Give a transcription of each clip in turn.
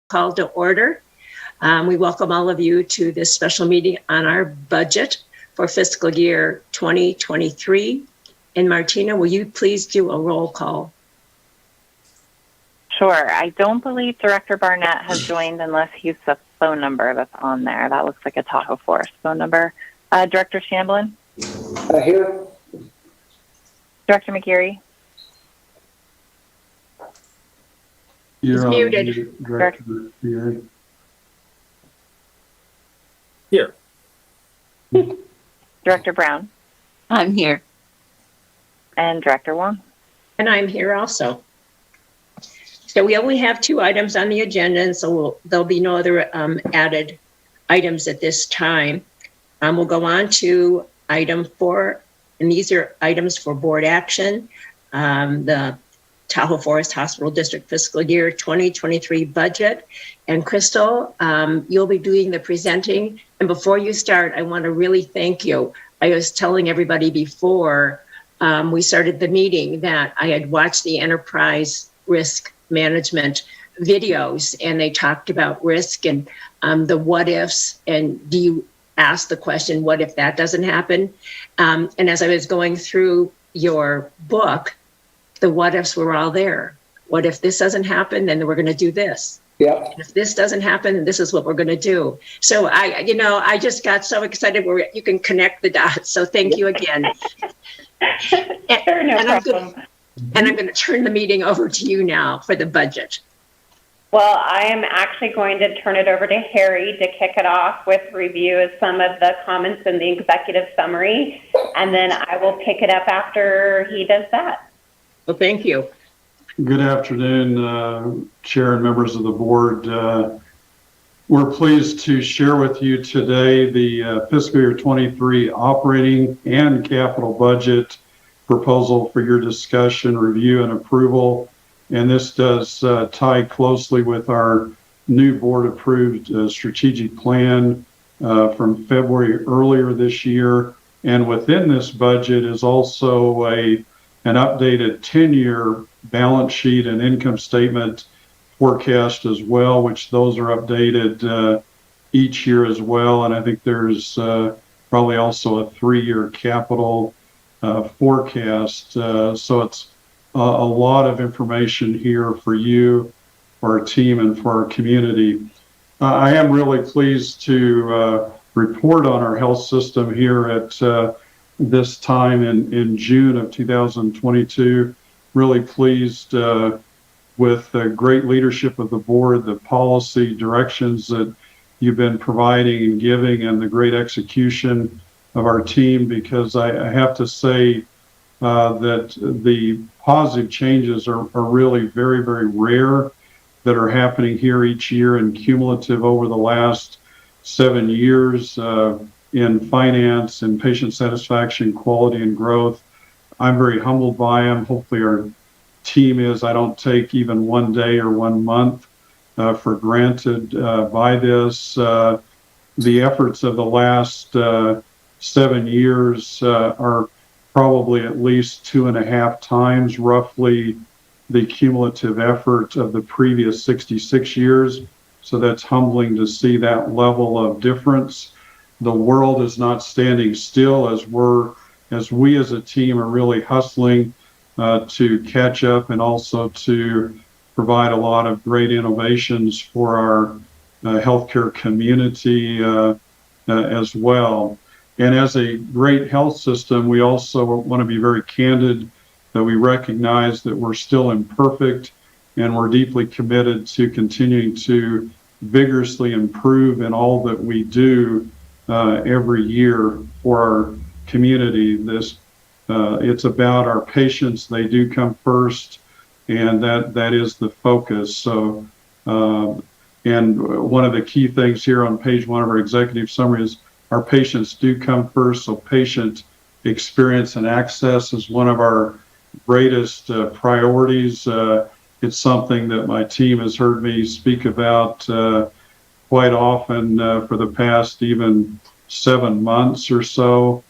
Call to order. We welcome all of you to this special meeting on our budget for fiscal year 2023. And Martina, will you please do a roll call? Sure. I don't believe Director Barnett has joined unless he's the phone number that's on there. That looks like a Tahoe Forest phone number. Director Shamblin? Here. Director McGeary? You're muted. Director McGeary. Here. Director Brown? I'm here. And Director Wong? And I'm here also. So we only have 2 items on the agenda, and so there'll be no other added items at this time. We'll go on to item 4, and these are items for board action. The Tahoe Forest Hospital District fiscal year 2023 budget. And Crystal, you'll be doing the presenting. And before you start, I want to really thank you. I was telling everybody before we started the meeting that I had watched the enterprise risk management videos, and they talked about risk and the what ifs, and do you ask the question, what if that doesn't happen? And as I was going through your book, the what ifs were all there. What if this doesn't happen, then we're going to do this. Yep. If this doesn't happen, this is what we're going to do. So I just got so excited where you can connect the dots. So thank you again. Sure, no problem. I'm going to turn the meeting over to you now for the budget. Well, I am actually going to turn it over to Harry to kick it off with review of some of the comments in the executive summary, and then I will pick it up after he does that. Well, thank you. Good afternoon, Chair and members of the board. We're pleased to share with you today the fiscal year 23 operating and capital budget proposal for your discussion, review, and approval. And this does tie closely with our new board-approved strategic plan from February earlier this year. And within this budget is also an updated 10-year balance sheet and income statement forecast as well, which those are updated each year as well. And I think there's probably also a 3-year capital forecast. So it's a lot of information here for you, for our team, and for our community. I am really pleased to report on our health system here at this time in June of 2022. Really pleased with the great leadership of the board, the policy directions that you've been providing and giving, and the great execution of our team, because I have to say that the positive changes are really very, very rare that are happening here each year and cumulative over the last 7 years in finance and patient satisfaction, quality, and growth. I'm very humbled by them. Hopefully our team is. I don't take even 1 day or 1 month for granted by this. The efforts of the last 7 years are probably at least 2.5 times roughly the cumulative effort of the previous 66 years. So that's humbling to see that level of difference. The world is not standing still as we as a team are really hustling to catch up and also to provide a lot of great innovations for our healthcare community as well. And as a great health system, we also want to be very candid that we recognize that we're still imperfect, and we're deeply committed to continuing to vigorously improve in all that we do every year for our community. It's about our patients. They do come first, and that is the focus. So, and one of the key things here on page 1 of our executive summary is our patients do come first. So patient experience and access is one of our greatest priorities. It's something that my team has heard me speak about quite often for the past even 7 months or so.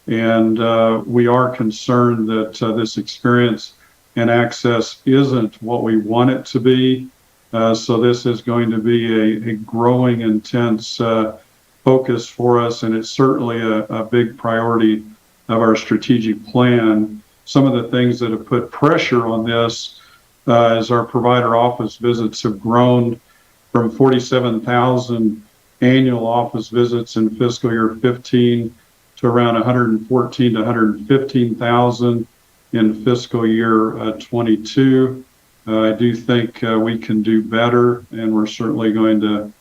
And we are concerned that this experience and access isn't what we want it to be. So this is going to be a growing, intense focus for us, and it's certainly a big priority of our strategic plan. Some of the things that have put pressure on this is our provider office visits have grown from 47,000 annual office visits in fiscal year 15 to around 114 to 115,000 in fiscal year 22. I do think we can do better, and we're certainly going to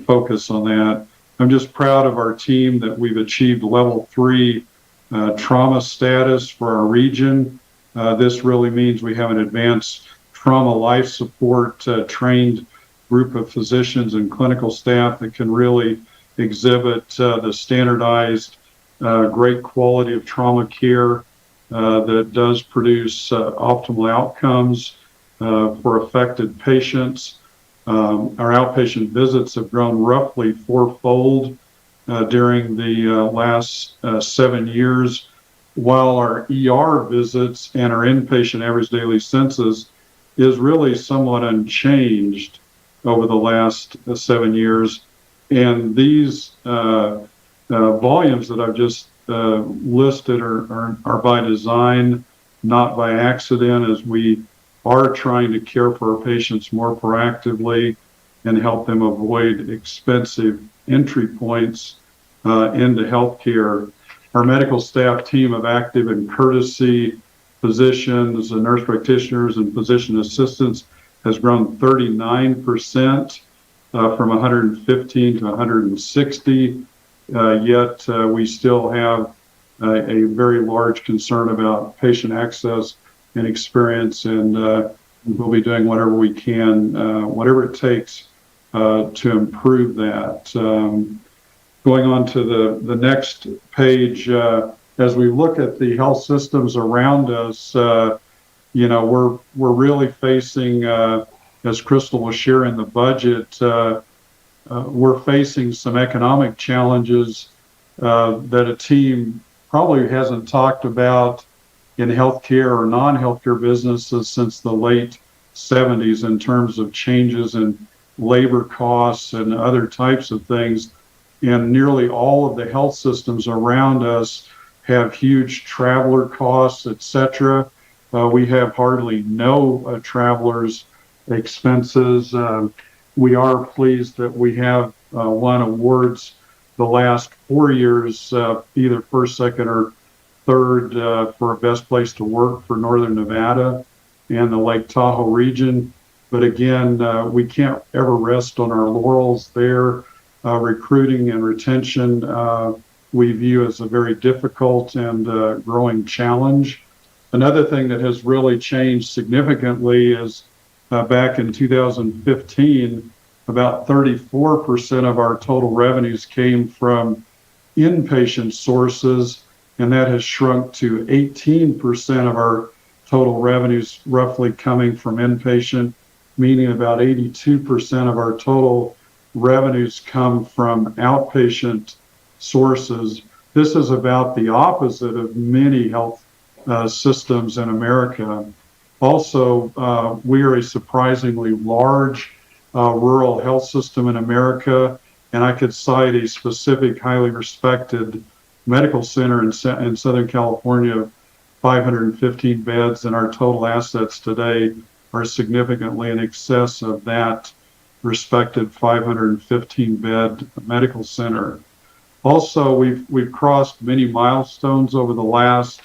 focus on that. I'm just proud of our team that we've achieved level 3 trauma status for our region. This really means we have an advanced trauma life support trained group of physicians and clinical staff that can really exhibit the standardized great quality of trauma care that does produce optimal outcomes for affected patients. Our outpatient visits have grown roughly fourfold during the last 7 years, while our ER visits and our inpatient average daily census is really somewhat unchanged over the last 7 years. And these volumes that I've just listed are by design, not by accident, as we are trying to care for our patients more proactively and help them avoid expensive entry points into healthcare. Our medical staff team of active and courtesy physicians and nurse practitioners and physician assistants has grown 39% from 115 to 160, yet we still have a very large concern about patient access and experience, and we'll be doing whatever we can, whatever it takes to improve that. Going on to the next page, as we look at the health systems around us, we're really facing, as Crystal will share in the budget, we're facing some economic challenges that a team probably hasn't talked about in healthcare or non-healthcare businesses since the late 70s in terms of changes in labor costs and other types of things. And nearly all of the health systems around us have huge traveler costs, et cetera. We have hardly no travelers' expenses. We are pleased that we have won awards the last 4 years, either first, second, or third for best place to work for Northern Nevada and the Lake Tahoe region. But again, we can't ever rest on our laurels there. Recruiting and retention we view as a very difficult and growing challenge. Another thing that has really changed significantly is back in 2015, about 34% of our total revenues came from inpatient sources, and that has shrunk to 18% of our total revenues roughly coming from inpatient, meaning about 82% of our total revenues come from outpatient sources. This is about the opposite of many health systems in America. Also, we are a surprisingly large rural health system in America, and I could cite a specific highly respected medical center in Southern California of 515 beds, and our total assets today are significantly in excess of that respected 515 bed medical center. Also, we've crossed many milestones over the last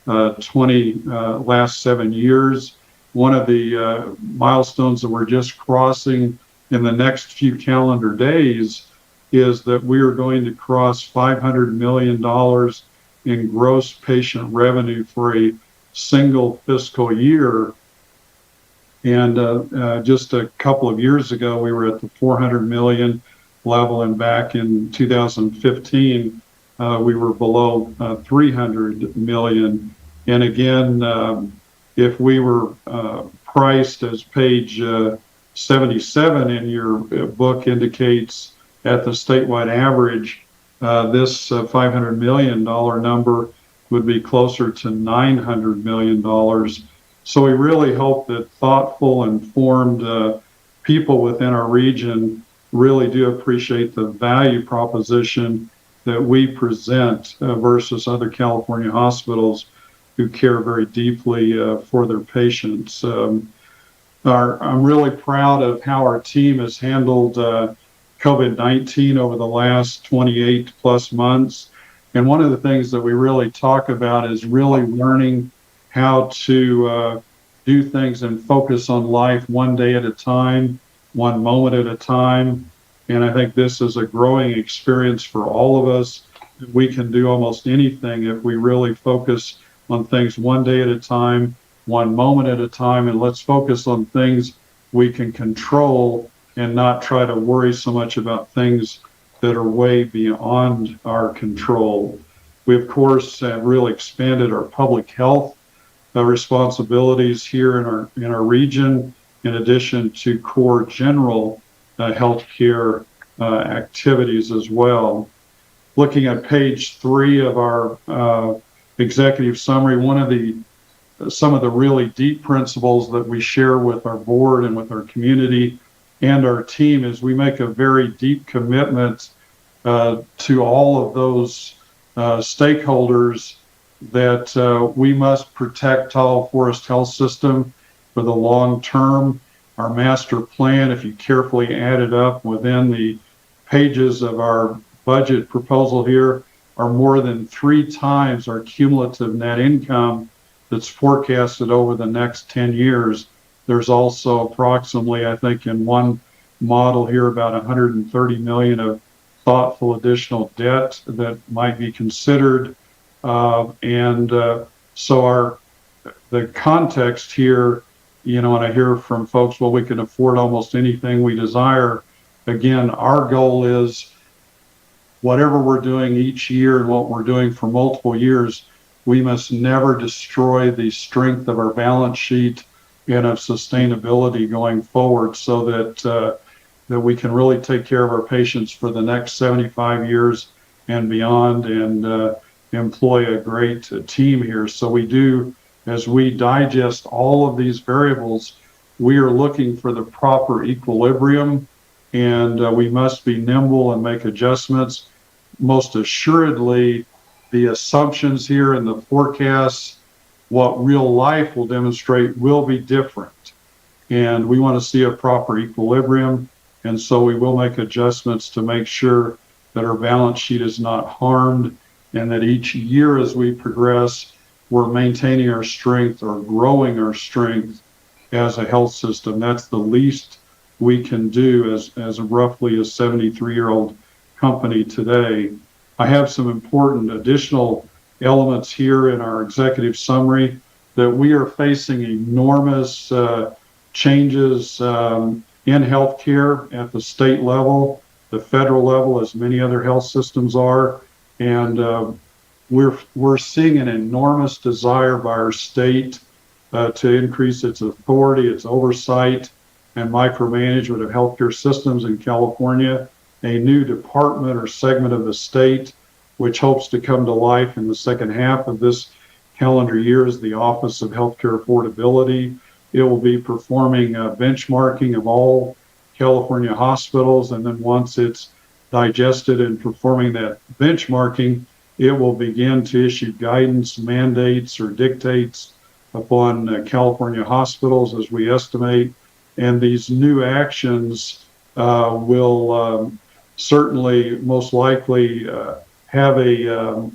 7 years. One of the milestones that we're just crossing in the next few calendar days is that we are going to cross $500 million in gross patient revenue for a single fiscal year. And just a couple of years ago, we were at the 400 million level, and back in 2015, we were below 300 million. And again, if we were priced as page 77 in your book indicates at the statewide average, this $500 million number would be closer to $900 million. So we really hope that thoughtful, informed people within our region really do appreciate the value proposition that we present versus other California hospitals who care very deeply for their patients. I'm really proud of how our team has handled COVID-19 over the last 28 plus months. And one of the things that we really talk about is really learning how to do things and focus on life one day at a time, one moment at a time. And I think this is a growing experience for all of us. We can do almost anything if we really focus on things one day at a time, one moment at a time, and let's focus on things we can control and not try to worry so much about things that are way beyond our control. We, of course, have really expanded our public health responsibilities here in our region, in addition to core general healthcare activities as well. Looking at page 3 of our executive summary, some of the really deep principles that we share with our board and with our community and our team is we make a very deep commitment to all of those stakeholders that we must protect Tall Forest Health System for the long term. Our master plan, if you carefully add it up within the pages of our budget proposal here, are more than 3 times our cumulative net income that's forecasted over the next 10 years. There's also approximately, I think in one model here, about 130 million of thoughtful additional debt that might be considered. So the context here, and I hear from folks, well, we can afford almost anything we desire. Again, our goal is whatever we're doing each year and what we're doing for multiple years, we must never destroy the strength of our balance sheet and of sustainability going forward so that we can really take care of our patients for the next 75 years and beyond and employ a great team here. So we do, as we digest all of these variables, we are looking for the proper equilibrium, and we must be nimble and make adjustments. Most assuredly, the assumptions here and the forecasts, what real life will demonstrate, will be different. And we want to see a proper equilibrium. And so we will make adjustments to make sure that our balance sheet is not harmed and that each year as we progress, we're maintaining our strength or growing our strength as a health system. That's the least we can do as roughly a 73-year-old company today. I have some important additional elements here in our executive summary that we are facing enormous changes in healthcare at the state level, the federal level, as many other health systems are. And we're seeing an enormous desire by our state to increase its authority, its oversight, and micromanagement of healthcare systems in California. A new department or segment of the state, which hopes to come to life in the second half of this calendar year, is the Office of Healthcare Affordability. It will be performing benchmarking of all California hospitals, and then once it's digested and performing that benchmarking, it will begin to issue guidance, mandates, or dictates upon California hospitals, as we estimate. And these new actions will certainly, most likely, have a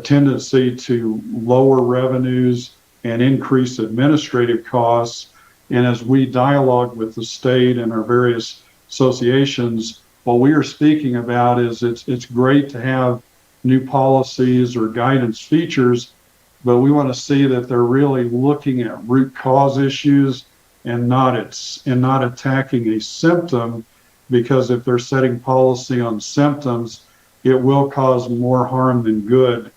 tendency to lower revenues and increase administrative costs. And as we dialogue with the state and our various associations, what we are speaking about is it's great to have new policies or guidance features, but we want to see that they're really looking at root cause issues and not attacking a symptom, because if they're setting policy on symptoms, it will cause more harm than good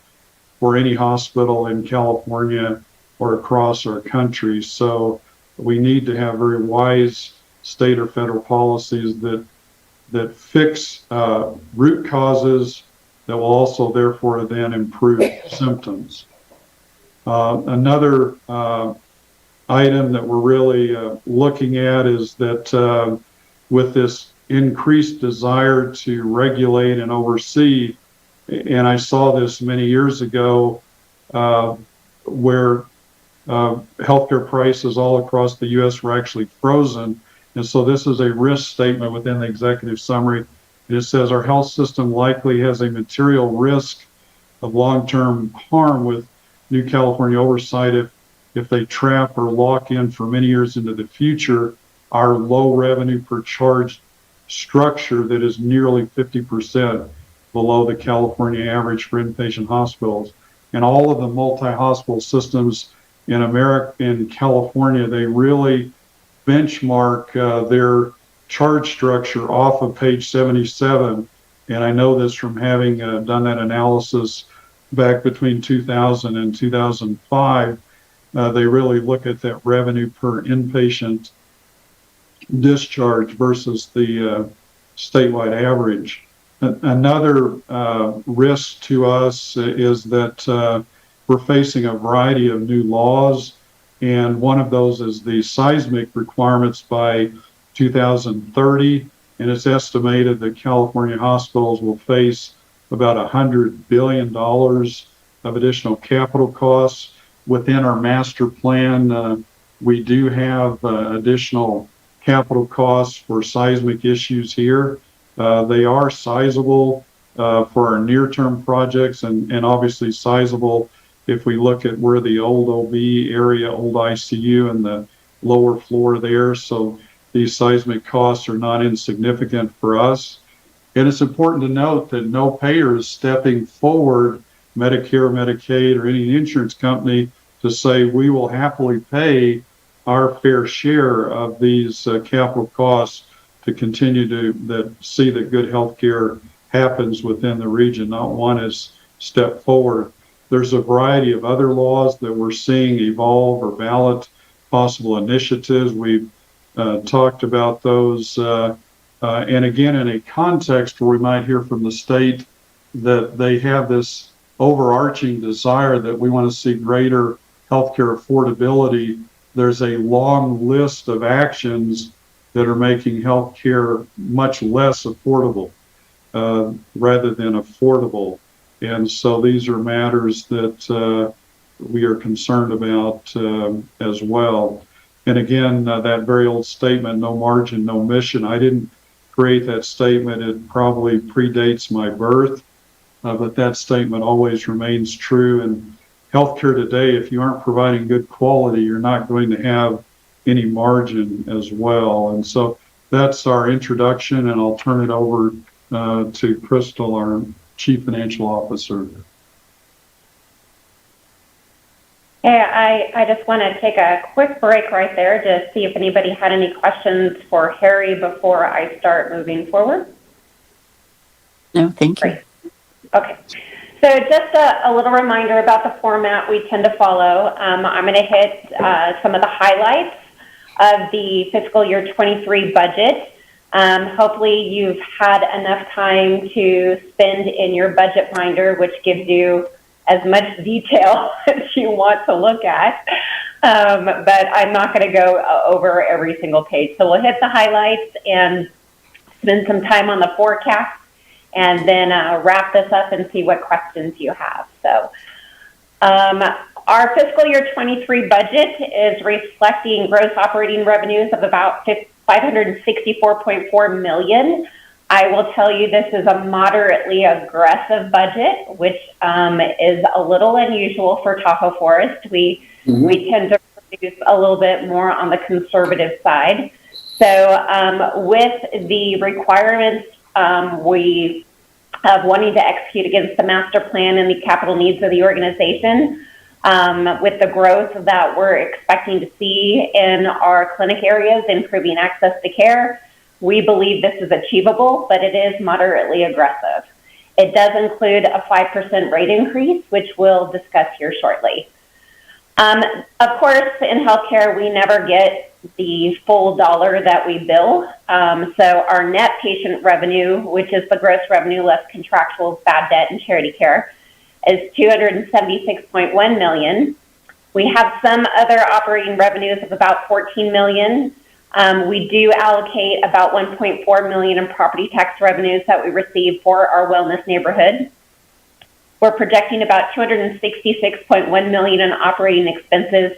for any hospital in California or across our country. So we need to have very wise state or federal policies that fix root causes that will also therefore then improve symptoms. Another item that we're really looking at is that with this increased desire to regulate and oversee, and I saw this many years ago where healthcare prices all across the U.S. were actually frozen. And so this is a risk statement within the executive summary. It says our health system likely has a material risk of long-term harm with new California oversight if they trap or lock in for many years into the future our low revenue per charge structure that is nearly 50% below the California average for inpatient hospitals. And all of the multi-hospital systems in America, in California, they really benchmark their charge structure off of page 77. And I know this from having done that analysis back between 2000 and 2005. They really look at that revenue per inpatient discharge versus the statewide average. Another risk to us is that we're facing a variety of new laws, and one of those is the Seismic Requirements by 2030, and it's estimated that California hospitals will face about $100 billion of additional capital costs. Within our master plan, we do have additional capital costs for seismic issues here. They are sizable for our near-term projects, and obviously sizable if we look at where the old OB area, old ICU, and the lower floor there. So these seismic costs are not insignificant for us. And it's important to note that no payer is stepping forward, Medicare, Medicaid, or any insurance company, to say we will happily pay our fair share of these capital costs to continue to see that good health care happens within the region. Not one has stepped forward. There's a variety of other laws that we're seeing evolve or ballot possible initiatives. We've talked about those. And again, in a context where we might hear from the state that they have this overarching desire that we want to see greater healthcare affordability, there's a long list of actions that are making healthcare much less affordable rather than affordable. And so these are matters that we are concerned about as well. And again, that very old statement, no margin, no mission. I didn't create that statement. It probably predates my birth, but that statement always remains true. And healthcare today, if you aren't providing good quality, you're not going to have any margin as well. And so that's our introduction, and I'll turn it over to Crystal, our Chief Financial Officer. Hey, I just want to take a quick break right there to see if anybody had any questions for Harry before I start moving forward. No, thank you. Great. Okay. So just a little reminder about the format we tend to follow. I'm going to hit some of the highlights of the fiscal year 23 budget. Hopefully you've had enough time to spend in your budget binder, which gives you as much detail as you want to look at. But I'm not going to go over every single page. So we'll hit the highlights and spend some time on the forecast, and then wrap this up and see what questions you have. So our fiscal year 23 budget is reflecting gross operating revenues of about $564.4 million. I will tell you this is a moderately aggressive budget, which is a little unusual for Tahoe Forest. We tend to produce a little bit more on the conservative side. So with the requirements we have wanting to execute against the master plan and the capital needs of the organization, with the growth that we're expecting to see in our clinic areas, improving access to care, we believe this is achievable, but it is moderately aggressive. It does include a 5% rate increase, which we'll discuss here shortly. Of course, in healthcare, we never get the full dollar that we bill. So our net patient revenue, which is the gross revenue less contractual, bad debt, and charity care, is $276.1 million. We have some other operating revenues of about $14 million. We do allocate about $1.4 million in property tax revenues that we receive for our wellness neighborhood. We're projecting about $266.1 million in operating expenses,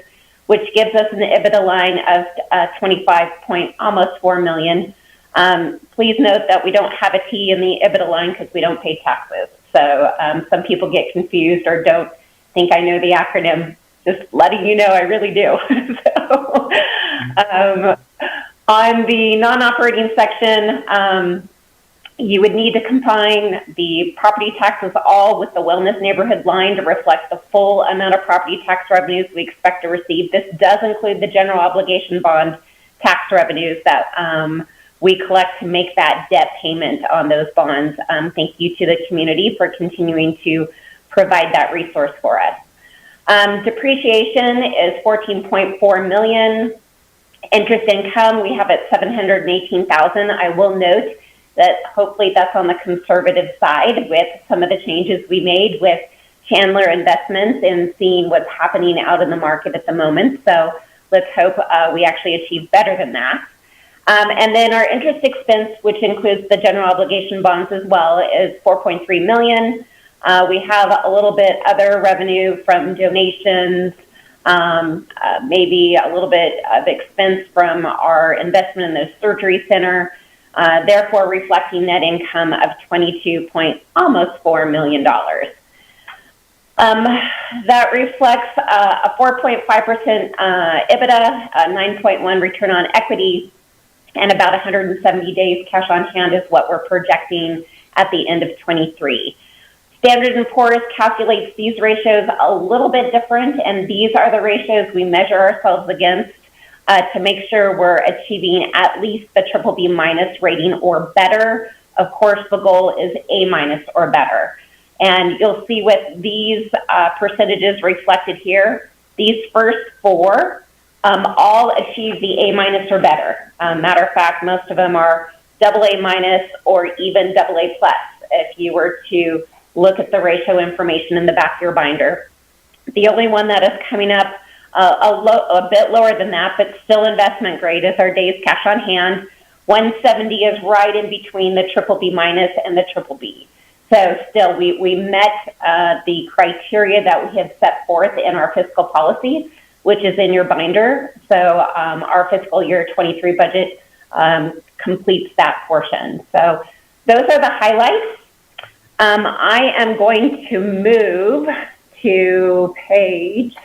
which gives us an Ebitda line of almost $4 million. Please note that we don't have a T in the Ebitda line because we don't pay taxes. So some people get confused or don't think I know the acronym. Just letting you know, I really do. So, on the non-operating section, you would need to combine the property taxes all with the wellness neighborhood line to reflect the full amount of property tax revenues we expect to receive. This does include the general obligation bond tax revenues that we collect to make that debt payment on those bonds. Thank you to the community for continuing to provide that resource for us. Depreciation is $14.4 million. Interest income, we have at $718,000. I will note that hopefully that's on the conservative side with some of the changes we made with Chandler Investments and seeing what's happening out in the market at the moment. So let's hope we actually achieve better than that. And then our interest expense, which includes the general obligation bonds as well, is $4.3 million. We have a little bit other revenue from donations, maybe a little bit of expense from our investment in the surgery center, therefore reflecting net income of almost $4 million. That reflects a 4.5% Ebitda, a 9.1 return on equity, and about 170 days cash on hand is what we're projecting at the end of 23. Standard & Poor's calculates these ratios a little bit different, and these are the ratios we measure ourselves against to make sure we're achieving at least the BBB- rating or better. Of course, the goal is A- or better. And you'll see with these percentages reflected here, these first four all achieve the A- or better. Matter of fact, most of them are AA- or even AA+, if you were to look at the ratio information in the back of your binder. The only one that is coming up a bit lower than that, but still investment grade, is our days cash on hand. 170 is right in between the BBB- and the BBB. So still, we met the criteria that we had set forth in our fiscal policy, which is in your binder. So our fiscal year 23 budget completes that portion. So those are the highlights. I am going to move to page,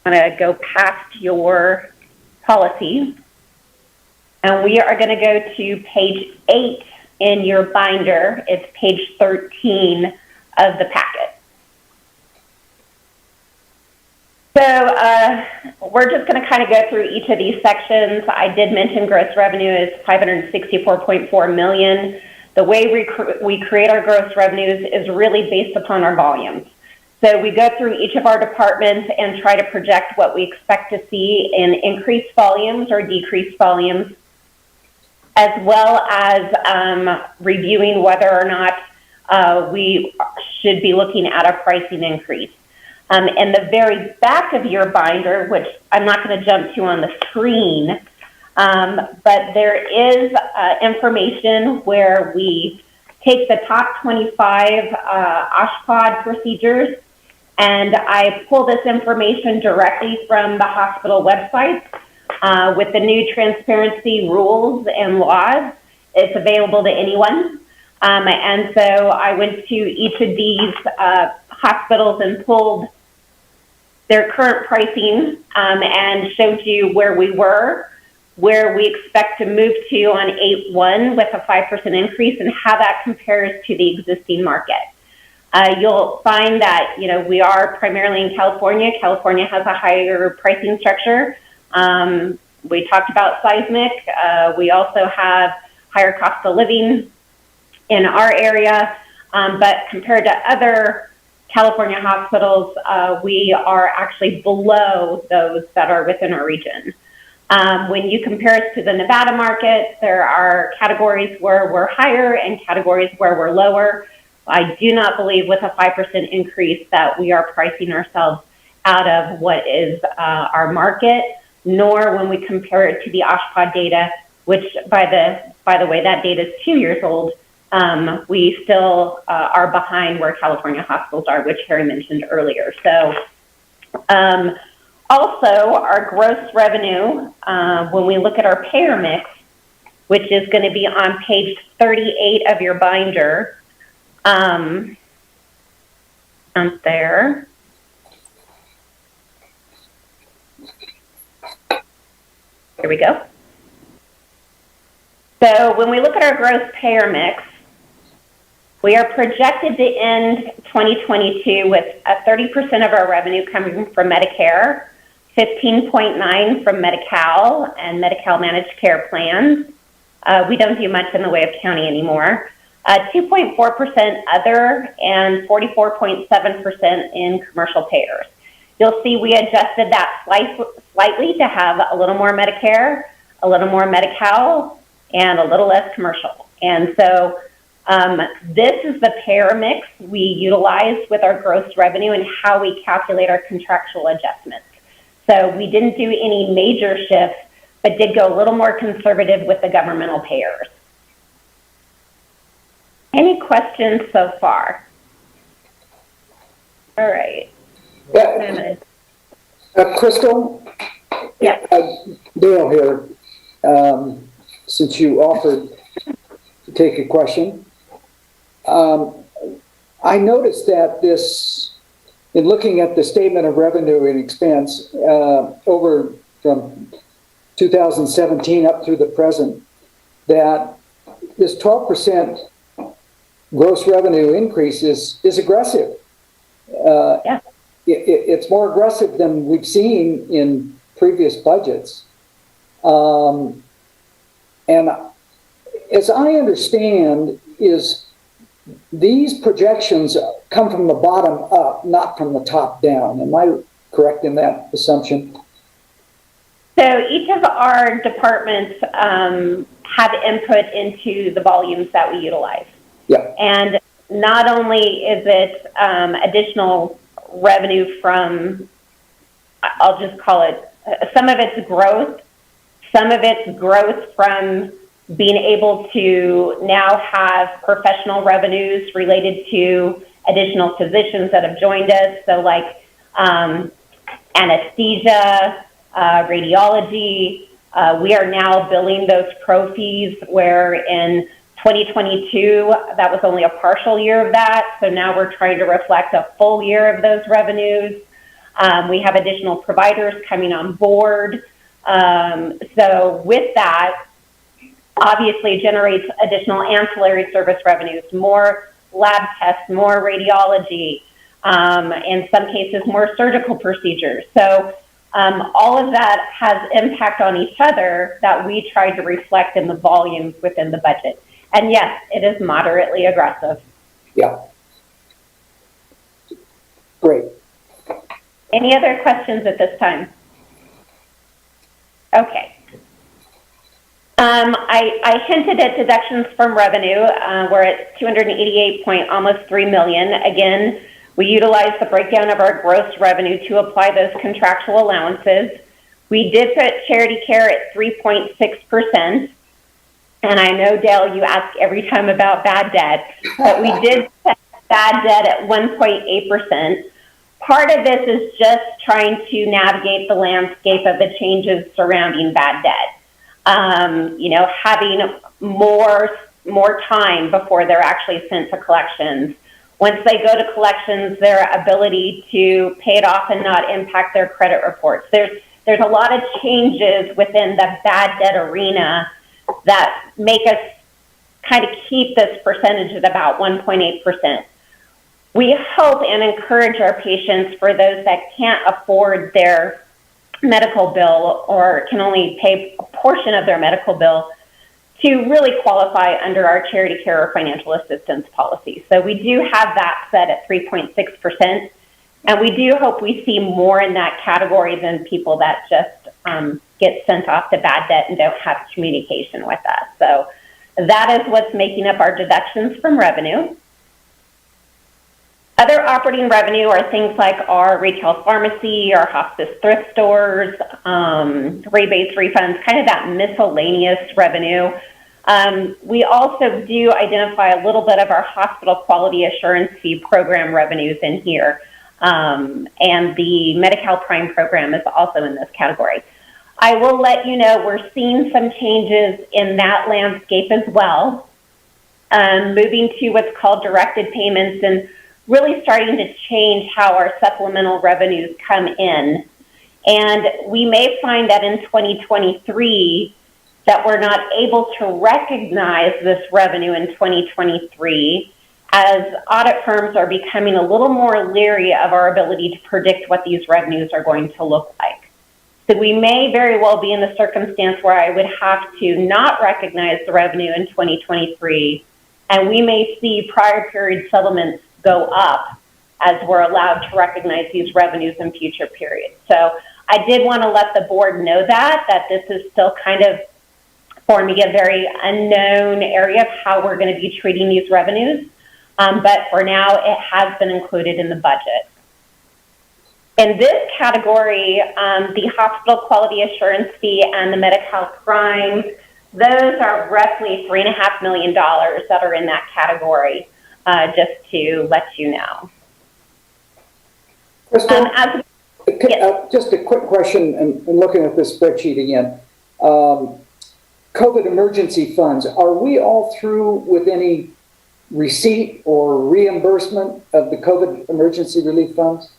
I'm going to go past your policy, and we are going to go to page 8 in your binder. It's page 13 of the packet. So we're just going to kind of go through each of these sections. I did mention gross revenue is $564.4 million. The way we create our gross revenues is really based upon our volumes. So we go through each of our departments and try to project what we expect to see in increased volumes or decreased volumes, as well as reviewing whether or not we should be looking at a pricing increase. In the very back of your binder, which I'm not going to jump to on the screen, but there is information where we take the top 25 OSHPD procedures, and I pull this information directly from the hospital website with the new transparency rules and laws. It's available to anyone. And so I went to each of these hospitals and pulled their current pricing and showed you where we were, where we expect to move to on 8/1 with a 5% increase, and how that compares to the existing market. You'll find that, we are primarily in California. California has a higher pricing structure. We talked about Seismic. We also have higher cost of living in our area, but compared to other California hospitals, we are actually below those that are within our region. When you compare us to the Nevada market, there are categories where we're higher and categories where we're lower. I do not believe with a 5% increase that we are pricing ourselves out of what is our market, nor when we compare it to the OSHPA data, which by the way, that data is 2 years old. We still are behind where California hospitals are, which Harry mentioned earlier. So also our gross revenue, when we look at our payer mix, which is going to be on page 38 of your binder, there. Here we go. So when we look at our gross payer mix, we are projected to end 2022 with 30% of our revenue coming from Medicare, 15.9% from Medi-Cal and Medi-Cal managed care plans. We don't do much in the way of county anymore. 2.4% other, and 44.7% in commercial payers. You'll see we adjusted that slightly to have a little more Medicare, a little more Medi-Cal, and a little less commercial. And so this is the payer mix we utilize with our gross revenue and how we calculate our contractual adjustments. So we didn't do any major shifts, but did go a little more conservative with the governmental payers. Any questions so far? All right. Yeah. Crystal? Yeah. Dale here. Since you offered to take a question, I noticed that in looking at the statement of revenue and expense over from 2017 up through the present, that this 12% gross revenue increase is aggressive. Yeah. It's more aggressive than we've seen in previous budgets. And as I understand, is these projections come from the bottom up, not from the top down. Am I correct in that assumption? So each of our departments have input into the volumes that we utilize. Yeah. And not only is it additional revenue from, I'll just call it, some of it's growth, some of it's growth from being able to now have professional revenues related to additional physicians that have joined us. So like anesthesia, radiology, we are now billing those pro fees where in 2022, that was only a partial year of that. So now we're trying to reflect a full year of those revenues. We have additional providers coming on board. So with that, obviously generates additional ancillary service revenues, more lab tests, more radiology, in some cases, more surgical procedures. So all of that has impact on each other that we try to reflect in the volumes within the budget. And yes, it is moderately aggressive. Yeah. Great. Any other questions at this time? Okay. I hinted at deductions from revenue. We're at 288 point almost 3 million. Again, we utilize the breakdown of our gross revenue to apply those contractual allowances. We did put charity care at 3.6%. And I know, Dale, you ask every time about bad debt, but we did set bad debt at 1.8%. Part of this is just trying to navigate the landscape of the changes surrounding bad debt. Having more time before they're actually sent to collections. Once they go to collections, their ability to pay it off and not impact their credit reports. There's a lot of changes within the bad debt arena that make us kind of keep this percentage at about 1.8%. We hope and encourage our patients, for those that can't afford their medical bill or can only pay a portion of their medical bill, to really qualify under our charity care or financial assistance policy. So we do have that set at 3.6%. And we do hope we see more in that category than people that just get sent off to bad debt and don't have communication with us. So that is what's making up our deductions from revenue. Other operating revenue are things like our retail pharmacy, our hospice thrift stores, rebates, refunds, kind of that miscellaneous revenue. We also do identify a little bit of our hospital quality assurance fee program revenues in here. And the Medi-Cal Prime program is also in this category. I will let you know we're seeing some changes in that landscape as well, moving to what's called directed payments and really starting to change how our supplemental revenues come in. And we may find that in 2023 that we're not able to recognize this revenue in 2023 as audit firms are becoming a little more leery of our ability to predict what these revenues are going to look like. So we may very well be in a circumstance where I would have to not recognize the revenue in 2023, and we may see prior period settlements go up as we're allowed to recognize these revenues in future periods. So I did want to let the board know that this is still kind of, for me, a very unknown area of how we're going to be treating these revenues. But for now, it has been included in the budget. In this category, the hospital quality assurance fee and the Medi-Cal Prime, those are roughly $3.5 million that are in that category, just to let you know. Crystal, just a quick question, and looking at this spreadsheet again. COVID emergency funds, are we all through with any receipt or reimbursement of the COVID emergency relief funds?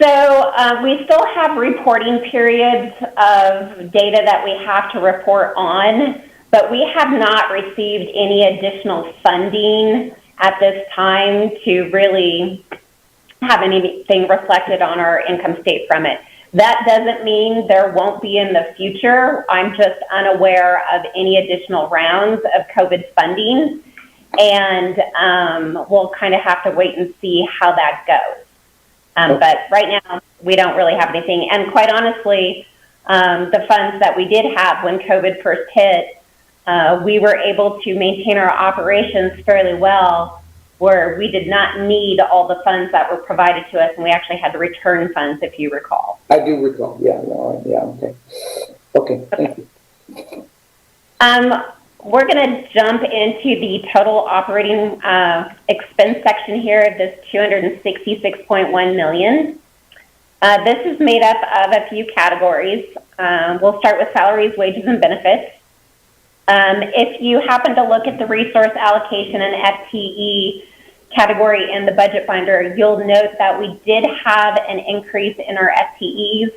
So we still have reporting periods of data that we have to report on, but we have not received any additional funding at this time to really have anything reflected on our income statement from it. That doesn't mean there won't be in the future. I'm just unaware of any additional rounds of COVID funding, and we'll kind of have to wait and see how that goes. But right now, we don't really have anything. And quite honestly, the funds that we did have when COVID first hit, we were able to maintain our operations fairly well, where we did not need all the funds that were provided to us, and we actually had to return funds, if you recall. I do recall. Yeah, no, yeah, okay. Okay, thank you. We're going to jump into the total operating expense section here, this $266.1 million. This is made up of a few categories. We'll start with salaries, wages, and benefits. If you happen to look at the resource allocation and FTE category in the budget finder, you'll note that we did have an increase in our FTEs.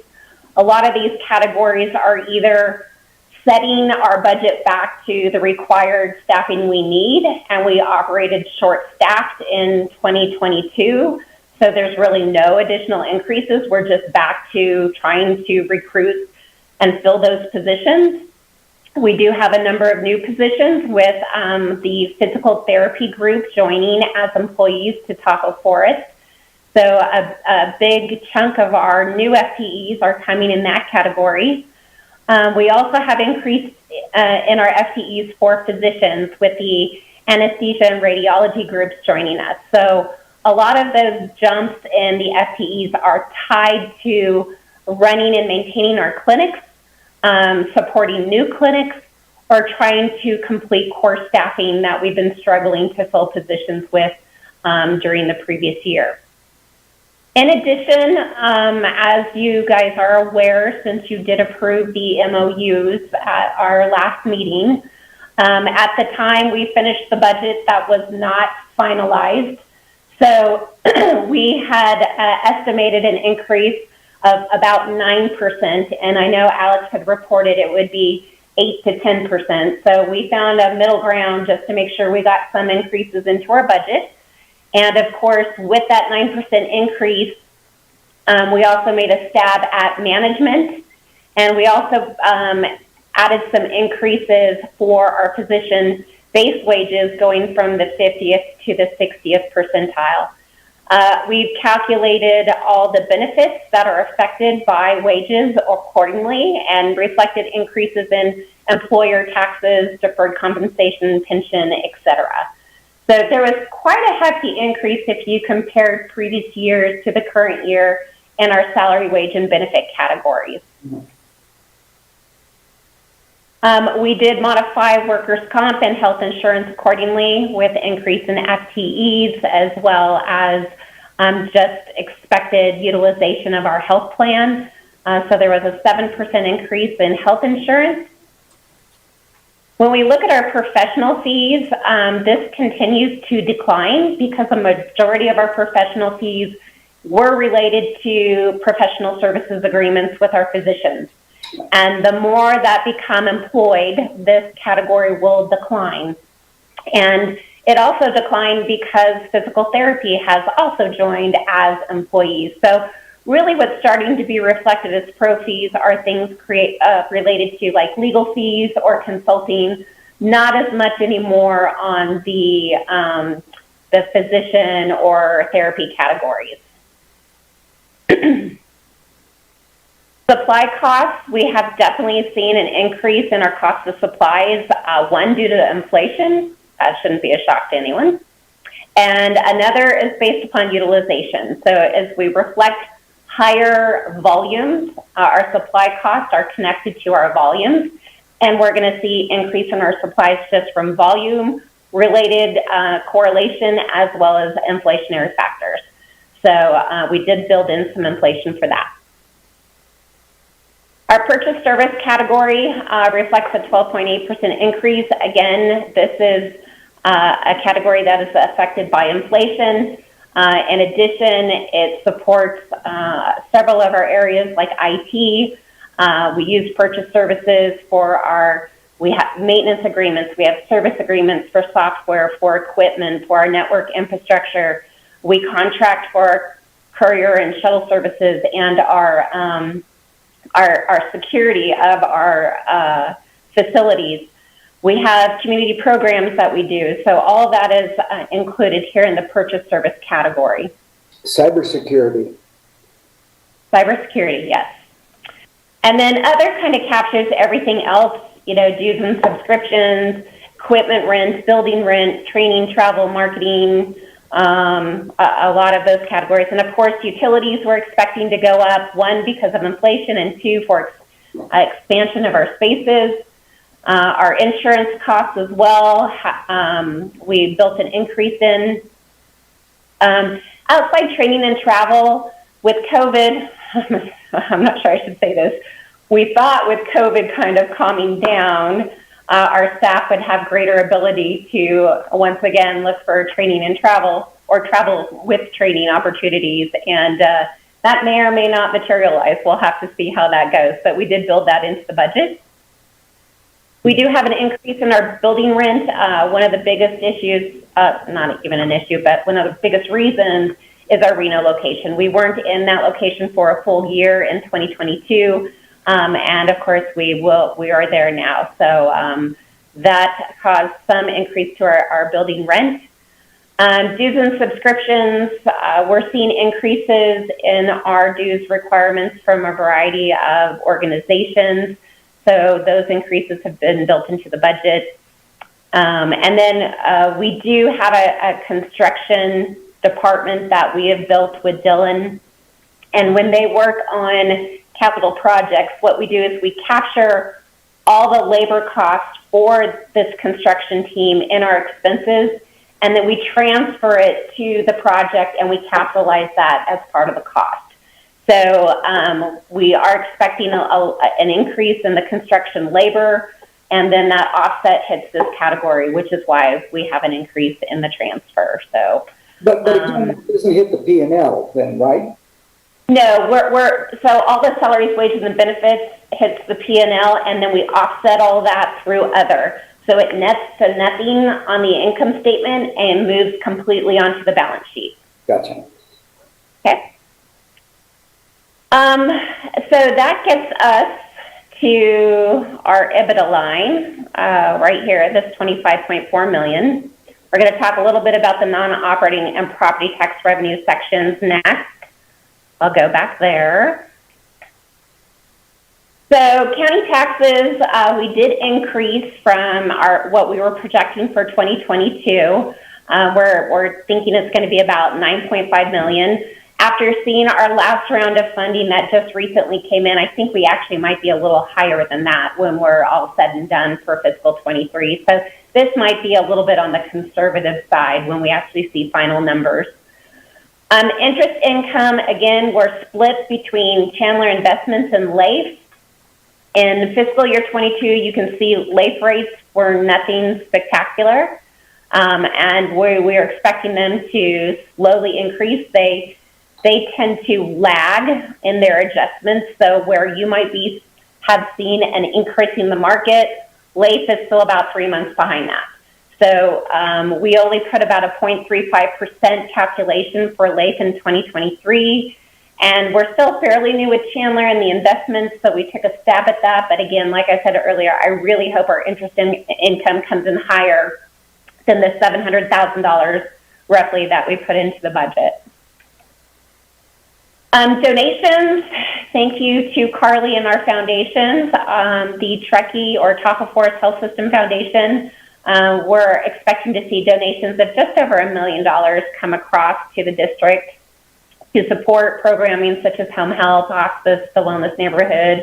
A lot of these categories are either setting our budget back to the required staffing we need, and we operated short-staffed in 2022, so there's really no additional increases. We're just back to trying to recruit and fill those positions. We do have a number of new positions with the physical therapy group joining as employees to Tahoe Forest. So a big chunk of our new FTEs are coming in that category. We also have increased in our FTEs for physicians with the anesthesia and radiology groups joining us. So a lot of those jumps in the FTEs are tied to running and maintaining our clinics, supporting new clinics, or trying to complete core staffing that we've been struggling to fill positions with during the previous year. In addition, as you guys are aware, since you did approve the MOUs at our last meeting, at the time we finished the budget that was not finalized. So we had estimated an increase of about 9%, and I know Alex had reported it would be 8 to 10%. So we found a middle ground just to make sure we got some increases into our budget. And of course, with that 9% increase, we also made a stab at management, and we also added some increases for our physician base wages going from the 50th to the 60th percentile. We've calculated all the benefits that are affected by wages accordingly and reflected increases in employer taxes, deferred compensation, pension, etc. So there was quite a hefty increase if you compared previous years to the current year in our salary, wage, and benefit categories. We did modify workers' comp and health insurance accordingly with increase in FTEs as well as just expected utilization of our health plan. So there was a 7% increase in health insurance. When we look at our professional fees, this continues to decline because the majority of our professional fees were related to professional services agreements with our physicians. And the more that become employed, this category will decline. And it also declined because physical therapy has also joined as employees. So really what's starting to be reflected as pro fees are things related to like legal fees or consulting, not as much anymore on the physician or therapy categories. Supply costs, we have definitely seen an increase in our cost of supplies, one due to inflation, that shouldn't be a shock to anyone, and another is based upon utilization. So as we reflect higher volumes, our supply costs are connected to our volumes, and we're going to see increase in our supplies just from volume related correlation as well as inflationary factors. So we did build in some inflation for that. Our purchase service category reflects a 12.8% increase. Again, this is a category that is affected by inflation. In addition, it supports several of our areas like IT. We use purchase services for we have maintenance agreements, we have service agreements for software, for equipment, for our network infrastructure. We contract for courier and shuttle services and our security of our facilities. We have community programs that we do. So all of that is included here in the purchase service category. Cybersecurity. Cybersecurity, yes. And then other kind of captures everything else, dues and subscriptions, equipment rent, building rent, training, travel, marketing, a lot of those categories. And of course, utilities we're expecting to go up, one, because of inflation, and two, for expansion of our spaces. Our insurance costs as well, we built an increase in. Outside training and travel with COVID, I'm not sure I should say this, we thought with COVID kind of calming down, our staff would have greater ability to once again look for training and travel or travel with training opportunities, and that may or may not materialize. We'll have to see how that goes, but we did build that into the budget. We do have an increase in our building rent. One of the biggest issues, not even an issue, but one of the biggest reasons is our Reno location. We weren't in that location for a full year in 2022. And of course we are there now. So that caused some increase to our building rent. Dues and subscriptions, we're seeing increases in our dues requirements from a variety of organizations. So those increases have been built into the budget. And then we do have a construction department that we have built with Dylan. And when they work on capital projects, what we do is we capture all the labor costs for this construction team in our expenses, and then we transfer it to the project and we capitalize that as part of the cost. So we are expecting an increase in the construction labor, and then that offset hits this category, which is why we have an increase in the transfer. So, but again, it doesn't hit the P&L then, right? No, so all the salaries, wages, and benefits hits the P&L, and then we offset all that through other. So it nets to nothing on the income statement and moves completely onto the balance sheet. Gotcha. Okay. So that gets us to our Ebitda line right here, this $25.4 million. We're going to talk a little bit about the non-operating and property tax revenue sections next. I'll go back there. So county taxes, we did increase from what we were projecting for 2022. We're thinking it's going to be about $9.5 million. After seeing our last round of funding that just recently came in, I think we actually might be a little higher than that when we're all said and done for fiscal 23. So this might be a little bit on the conservative side when we actually see final numbers. Interest income, again, we're split between Chandler Investments and LAIF. In fiscal year 22, you can see LAIF rates were nothing spectacular, and we are expecting them to slowly increase. They tend to lag in their adjustments, so where you might have seen an increase in the market, LAIF is still about 3 months behind that. So we only put about a 0.35% calculation for LAIF in 2023. And we're still fairly new with Chandler and the investments, so we took a stab at that. But again, like I said earlier, I really hope our interest income comes in higher than the $700,000 roughly that we put into the budget. Donations, thank you to Carly and our foundations. The Truckee or Tahoe Forest Health System Foundation, we're expecting to see donations of just over $1 million come across to the district to support programming such as home health, hospice, the wellness neighborhood,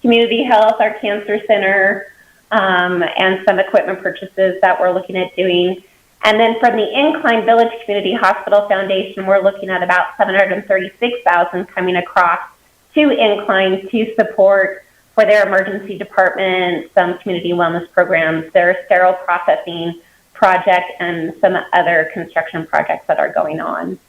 community health, our cancer center, and some equipment purchases that we're looking at doing. And then from the Incline Village Community Hospital Foundation, we're looking at about $736,000 coming across to Incline to support for their emergency department, some community wellness programs, their sterile processing project, and some other construction projects that are going on.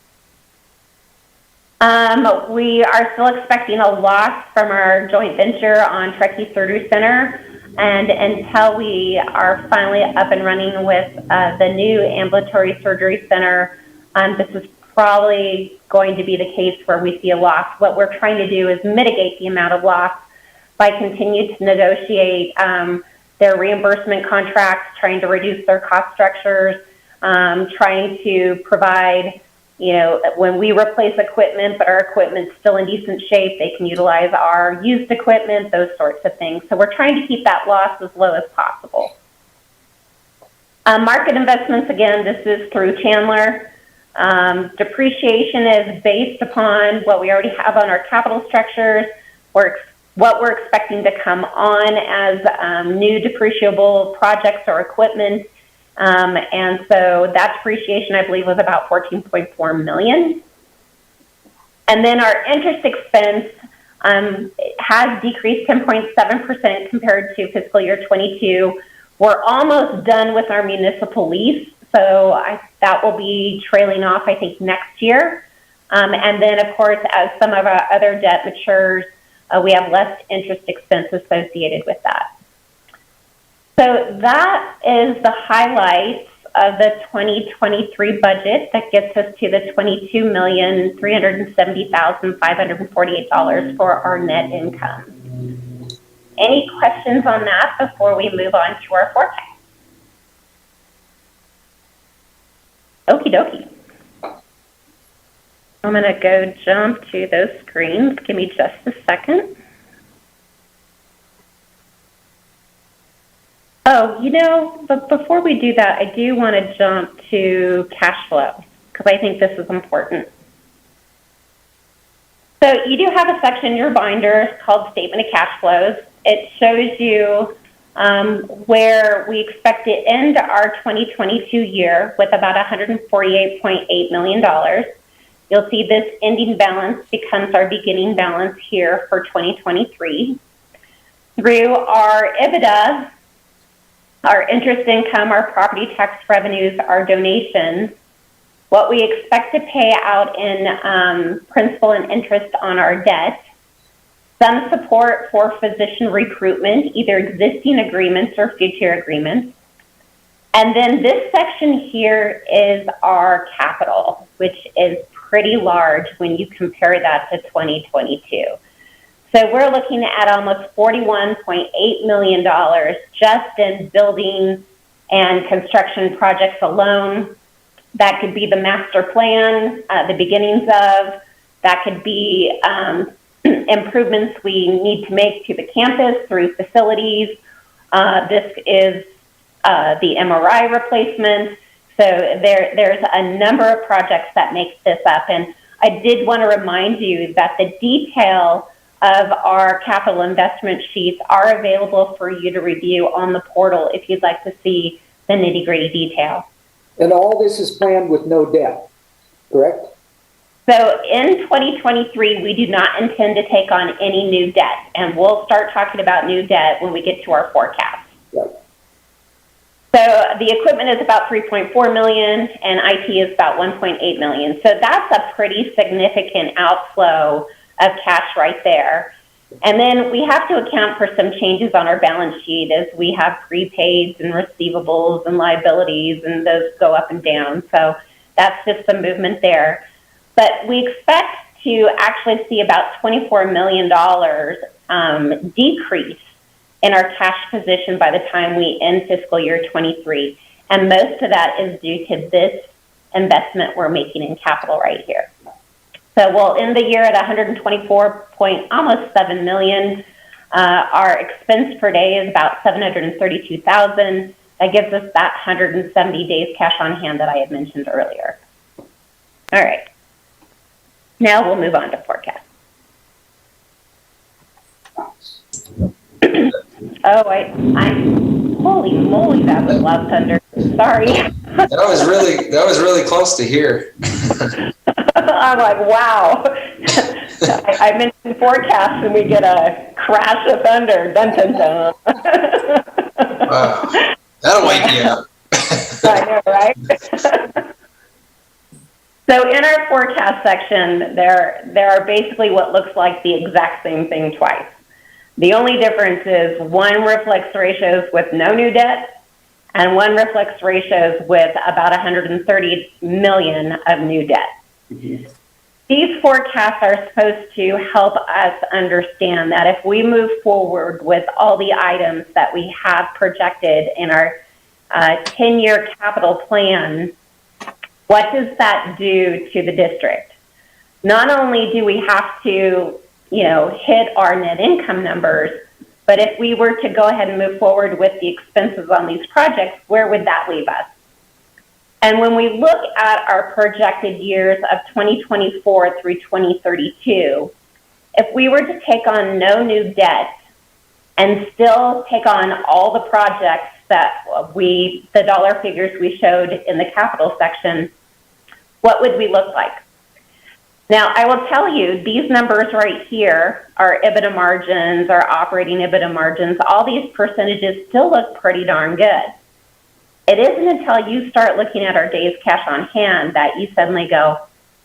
We are still expecting a loss from our joint venture on Truckee Surgery Center. And until we are finally up and running with the new ambulatory surgery center, this is probably going to be the case where we see a loss. What we're trying to do is mitigate the amount of loss by continuing to negotiate their reimbursement contracts, trying to reduce their cost structures, trying to provide, when we replace equipment, but our equipment's still in decent shape, they can utilize our used equipment, those sorts of things. So we're trying to keep that loss as low as possible. Market investments, again, this is through Chandler. Depreciation is based upon what we already have on our capital structures, what we're expecting to come on as new depreciable projects or equipment. And so that depreciation, I believe, was about $14.4 million. And then our interest expense has decreased 10.7% compared to fiscal year 22. We're almost done with our municipal lease, so that will be trailing off, I think, next year. And then, of course, as some of our other debt matures, we have less interest expense associated with that. So that is the highlights of the 2023 budget that gets us to the $22,370,548 for our net income. Any questions on that before we move on to our forecast? Okie dokie. I'm going to go jump to those screens. Give me just a second. Oh, but before we do that, I do want to jump to cash flow because I think this is important. So you do have a section in your binder called Statement of Cash Flows. It shows you where we expect to end our 2022 year with about $148.8 million. You'll see this ending balance becomes our beginning balance here for 2023. Through our Ebitda, our interest income, our property tax revenues, our donations, what we expect to pay out in principal and interest on our debt, some support for physician recruitment, either existing agreements or future agreements. And then this section here is our capital, which is pretty large when you compare that to 2022. So we're looking at almost $41.8 million just in building and construction projects alone. That could be the master plan, the beginnings of, that could be improvements we need to make to the campus through facilities. This is the MRI replacement. So there's a number of projects that make this up. And I did want to remind you that the detail of our capital investment sheets are available for you to review on the portal if you'd like to see the nitty-gritty detail. And all this is planned with no debt, correct? So in 2023, we do not intend to take on any new debt, and we'll start talking about new debt when we get to our forecast. Right. So the equipment is about $3.4 million, and IT is about $1.8 million. So that's a pretty significant outflow of cash right there. And then we have to account for some changes on our balance sheet as we have prepaids and receivables and liabilities, and those go up and down. So that's just some movement there. But we expect to actually see about $24 million decrease in our cash position by the time we end fiscal year 23. And most of that is due to this investment we're making in capital right here. So we'll end the year at almost $7 million. Our expense per day is about $732,000. That gives us that 170 days cash on hand that I had mentioned earlier. All right. Now we'll move on to forecast. Holy moly, that was loud thunder. Sorry. That was really close to here. I'm like, wow. I mentioned forecast and we get a crash of thunder. Dun, dun, dun. Wow. That'll wake you up. I know, right? So in our forecast section, there are basically what looks like the exact same thing twice. The only difference is one reflects ratios with no new debt, and one reflects ratios with about $130 million of new debt. Mm-hmm. These forecasts are supposed to help us understand that if we move forward with all the items that we have projected in our 10-year capital plan, what does that do to the district? Not only do we have to hit our net income numbers, but if we were to go ahead and move forward with the expenses on these projects, where would that leave us? And when we look at our projected years of 2024 through 2032, if we were to take on no new debt and still take on all the projects that the dollar figures we showed in the capital section, what would we look like? Now, I will tell you, these numbers right here, our Ebitda margins, our operating Ebitda margins, all these percentages still look pretty darn good. It isn't until you start looking at our days cash on hand that you suddenly go,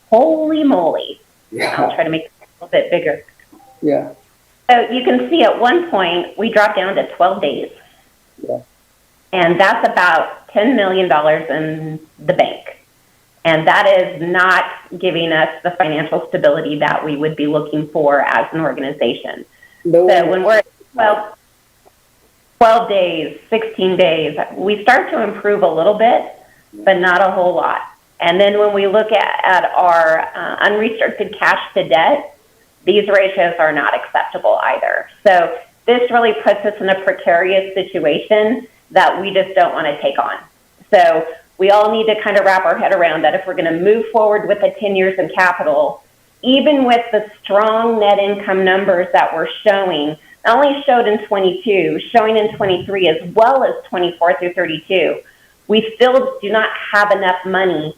holy moly. Yeah. I'll try to make it a little bit bigger. Yeah. So you can see at one point, we dropped down to 12 days. Yeah. And that's about $10 million in the bank. And that is not giving us the financial stability that we would be looking for as an organization. No. So when we're at 12 days, 16 days, we start to improve a little bit, but not a whole lot. And then when we look at our unrestricted cash to debt, these ratios are not acceptable either. So this really puts us in a precarious situation that we just don't want to take on. So we all need to kind of wrap our head around that if we're going to move forward with the 10 years in capital, even with the strong net income numbers that we're showing, not only showed in 22, showing in 23, as well as 24 through 32, we still do not have enough money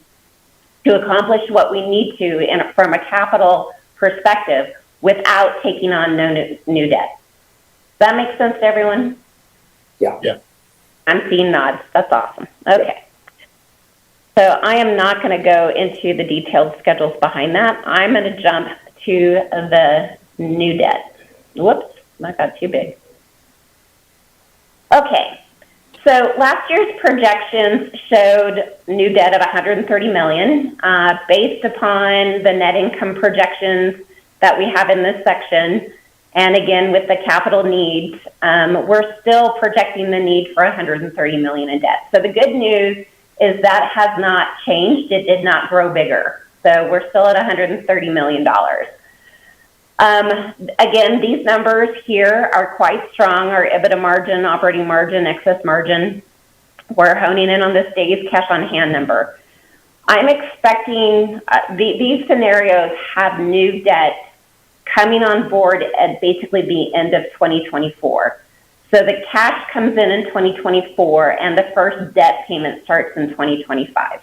to accomplish what we need to from a capital perspective without taking on no new debt. Does that make sense to everyone? Yeah. I'm seeing nods. That's awesome. Okay. So I am not going to go into the detailed schedules behind that. I'm going to jump to the new debt. Whoops, that got too big. Okay. So last year's projections showed new debt of $130 million. Based upon the net income projections that we have in this section, and again, with the capital needs, we're still projecting the need for $130 million in debt. So the good news is that has not changed. It did not grow bigger. So we're still at $130 million. Again, these numbers here are quite strong. Our Ebitda margin, operating margin, excess margin. We're honing in on this days cash on hand number. I'm expecting these scenarios have new debt coming on board at basically the end of 2024. So the cash comes in 2024 and the first debt payment starts in 2025.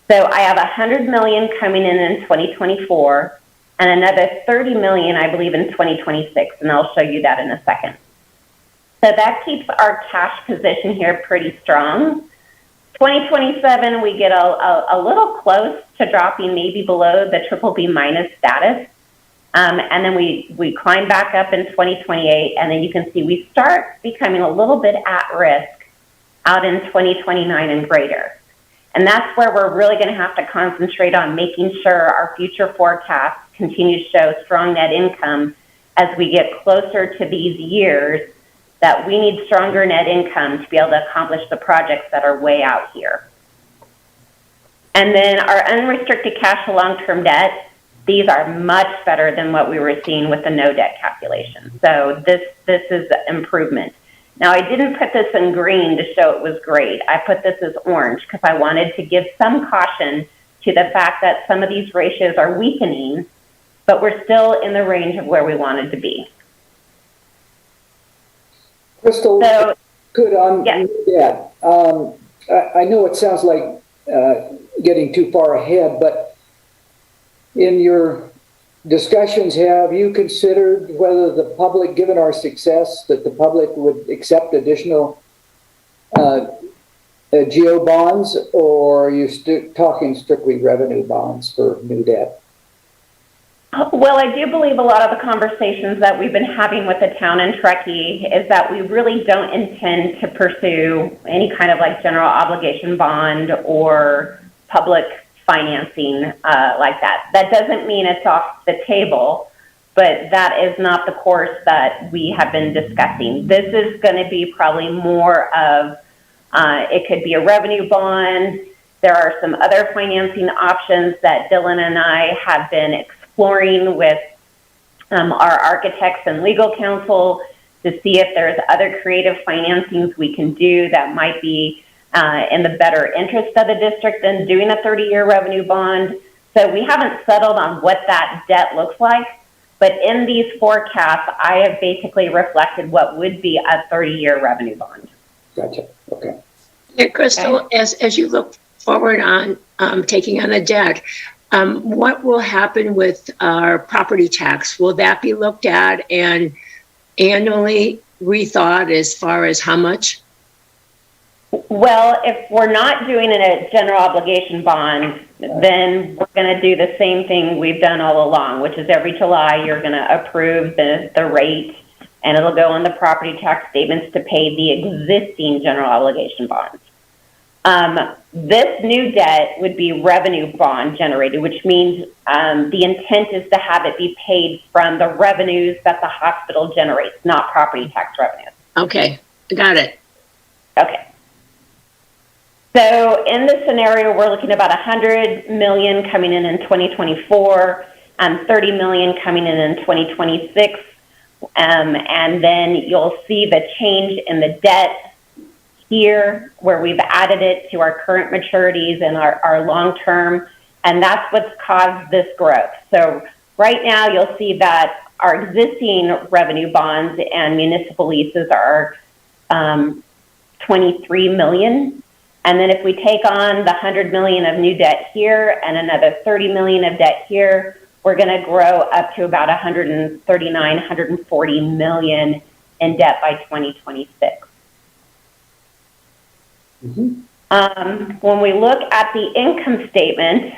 So I have $100 million coming in 2024 and another $30 million, I believe, in 2026, and I'll show you that in a second. So that keeps our cash position here pretty strong. 2027, we get a little close to dropping maybe below the BBB minus status. And then we climb back up in 2028, and then you can see we start becoming a little bit at risk out in 2029 and greater. And that's where we're really going to have to concentrate on making sure our future forecasts continue to show strong net income as we get closer to these years, that we need stronger net income to be able to accomplish the projects that are way out here. And then our unrestricted cash to long-term debt, these are much better than what we were seeing with the no debt calculation. So this is improvement. Now, I didn't put this in green to show it was great. I put this as orange because I wanted to give some caution to the fact that some of these ratios are weakening, but we're still in the range of where we wanted to be. Crystal, So, good on yeah. that. I know it sounds like getting too far ahead, but in your discussions, have you considered whether the public, given our success, that the public would accept additional GO bonds, or are you talking strictly revenue bonds for new debt? Well, I do believe a lot of the conversations that we've been having with the town and Truckee is that we really don't intend to pursue any kind of like general obligation bond or public financing like that. That doesn't mean it's off the table, but that is not the course that we have been discussing. This is going to be probably more of, it could be a revenue bond. There are some other financing options that Dylan and I have been exploring with our architects and legal counsel to see if there's other creative financings we can do that might be in the better interest of the district than doing a 30-year revenue bond. So we haven't settled on what that debt looks like, but in these forecasts, I have basically reflected what would be a 30-year revenue bond. Gotcha. Okay. Yeah, Crystal, as you look forward on taking on a debt, what will happen with our property tax? Will that be looked at and annually rethought as far as how much? Well, if we're not doing a general obligation bond, then we're going to do the same thing we've done all along, which is every July you're going to approve the rate, and it'll go on the property tax statements to pay the existing general obligation bonds. This new debt would be revenue bond generated, which means the intent is to have it be paid from the revenues that the hospital generates, not property tax revenues. Okay, got it. Okay. So in this scenario, we're looking at about $100 million coming in 2024, $30 million coming in 2026, and then you'll see the change in the debt here where we've added it to our current maturities and our long-term, and that's what's caused this growth. So right now you'll see that our existing revenue bonds and municipal leases are $23 million. And then if we take on the $100 million of new debt here and another $30 million of debt here, we're going to grow up to about $139, $140 million in debt by 2026. Mm-hmm. When we look at the income statement,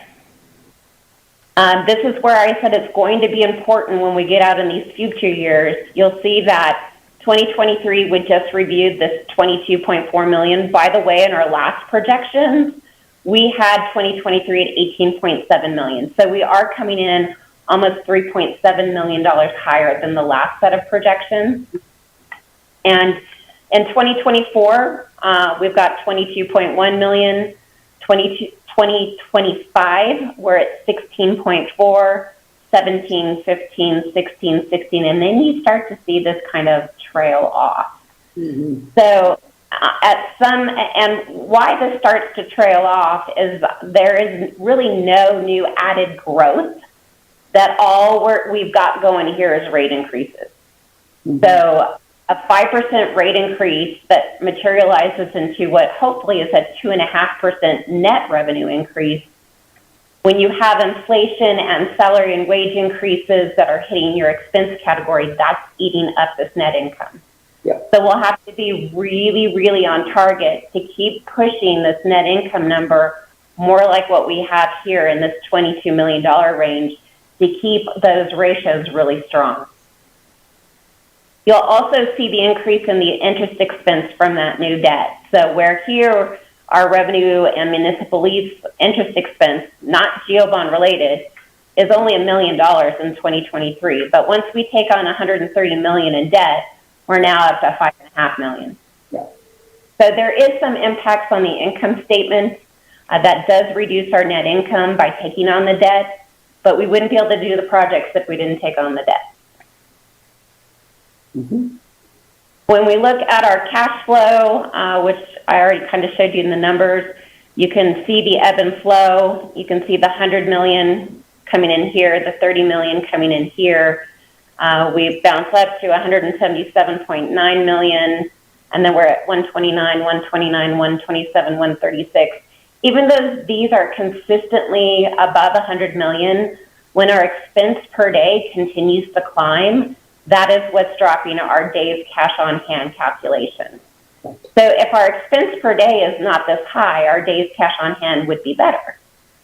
this is where I said it's going to be important when we get out in these future years. You'll see that 2023, we just reviewed this $22.4 million. By the way, in our last projections, we had 2023 at $18.7 million. So we are coming in almost $3.7 million higher than the last set of projections. And in 2024, we've got $22.1 million. 2025, we're at 16.4, 17, 15, 16, 16, and then you start to see this kind of trail off. Mm-hmm. So and why this starts to trail off is there is really no new added growth. That all we've got going here is rate increases. Mm-hmm. So a 5% rate increase that materializes into what hopefully is a 2.5% net revenue increase. When you have inflation and salary and wage increases that are hitting your expense category, that's eating up this net income. Yeah. So we'll have to be really, really on target to keep pushing this net income number more like what we have here in this $22 million range to keep those ratios really strong. You'll also see the increase in the interest expense from that new debt. So where here our revenue and municipal lease interest expense, not GeoBond related, is only $1 million in 2023. But once we take on $130 million in debt, we're now up to $5.5 million. Yeah. So there is some impacts on the income statement that does reduce our net income by taking on the debt, but we wouldn't be able to do the projects if we didn't take on the debt. Mm-hmm. When we look at our cash flow, which I already kind of showed you in the numbers, you can see the ebb and flow. You can see the $100 million coming in here, the $30 million coming in here. We've bounced up to $177.9 million, and then we're at 129, 129, 127, 136. Even though these are consistently above $100 million, when our expense per day continues to climb, that is what's dropping our days cash on hand calculation. So if our expense per day is not this high, our days cash on hand would be better.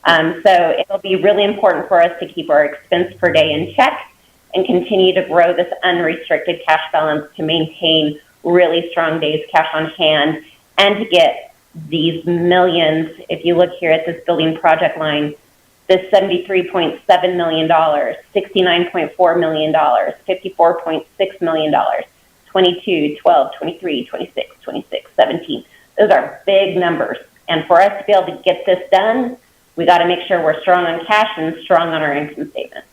So it'll be really important for us to keep our expense per day in check and continue to grow this unrestricted cash balance to maintain really strong days cash on hand and to get these millions. If you look here at this building project line, this $73.7 million, $69.4 million, $54.6 million, 22, 12, 23, 26, 26, 17. Those are big numbers. And for us to be able to get this done, we got to make sure we're strong on cash and strong on our income statement.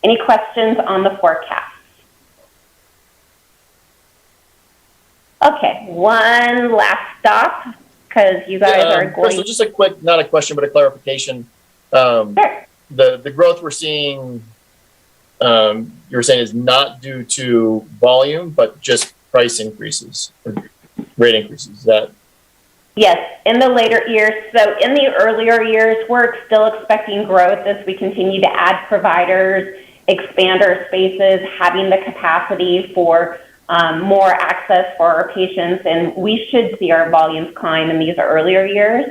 Any questions on the forecast? Okay, one last stop, because you guys are going... Crystal, just a quick, not a question, but a clarification. Sure. The growth we're seeing, you were saying is not due to volume, but just price increases, or rate increases. Is that... Yes, in the later years. So in the earlier years, we're still expecting growth as we continue to add providers, expand our spaces, having the capacity for more access for our patients, and we should see our volumes climb in these earlier years.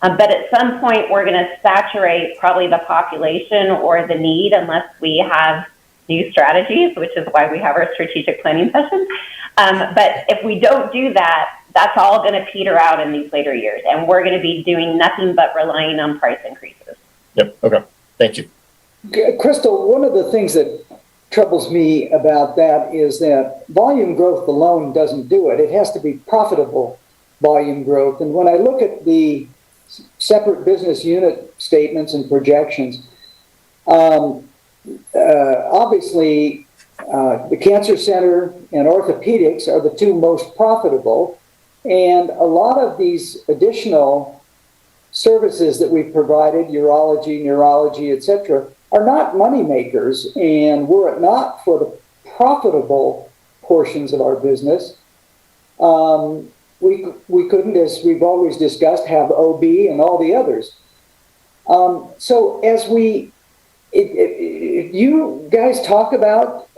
But at some point, we're going to saturate probably the population or the need unless we have new strategies, which is why we have our strategic planning sessions. But if we don't do that, that's all going to peter out in these later years, and we're going to be doing nothing but relying on price increases. Yep. Okay. Thank you. Crystal, one of the things that troubles me about that is that volume growth alone doesn't do it. It has to be profitable volume growth. And when I look at the separate business unit statements and projections, obviously the cancer center and orthopedics are the two most profitable. And a lot of these additional services that we've provided, urology, neurology, etc., are not money makers, and were it not for the profitable portions of our business, we couldn't, as we've always discussed, have OB and all the others. So as you guys talk about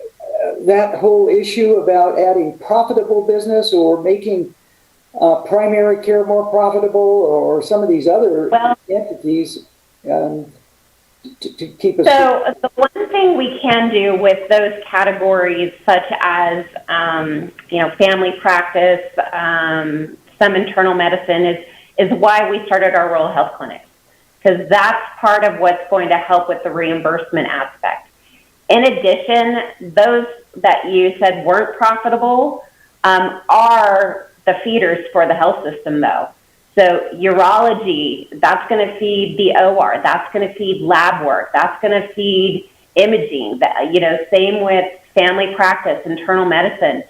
that whole issue about adding profitable business or making primary care more profitable, or some of these other entities, to keep us... So the one thing we can do with those categories, such as family practice, some internal medicine, is why we started our rural health clinics, because that's part of what's going to help with the reimbursement aspect. In addition, those that you said weren't profitable are the feeders for the health system, though. So urology, that's going to feed the OR. That's going to feed lab work. That's going to feed imaging. Same with family practice, internal medicine.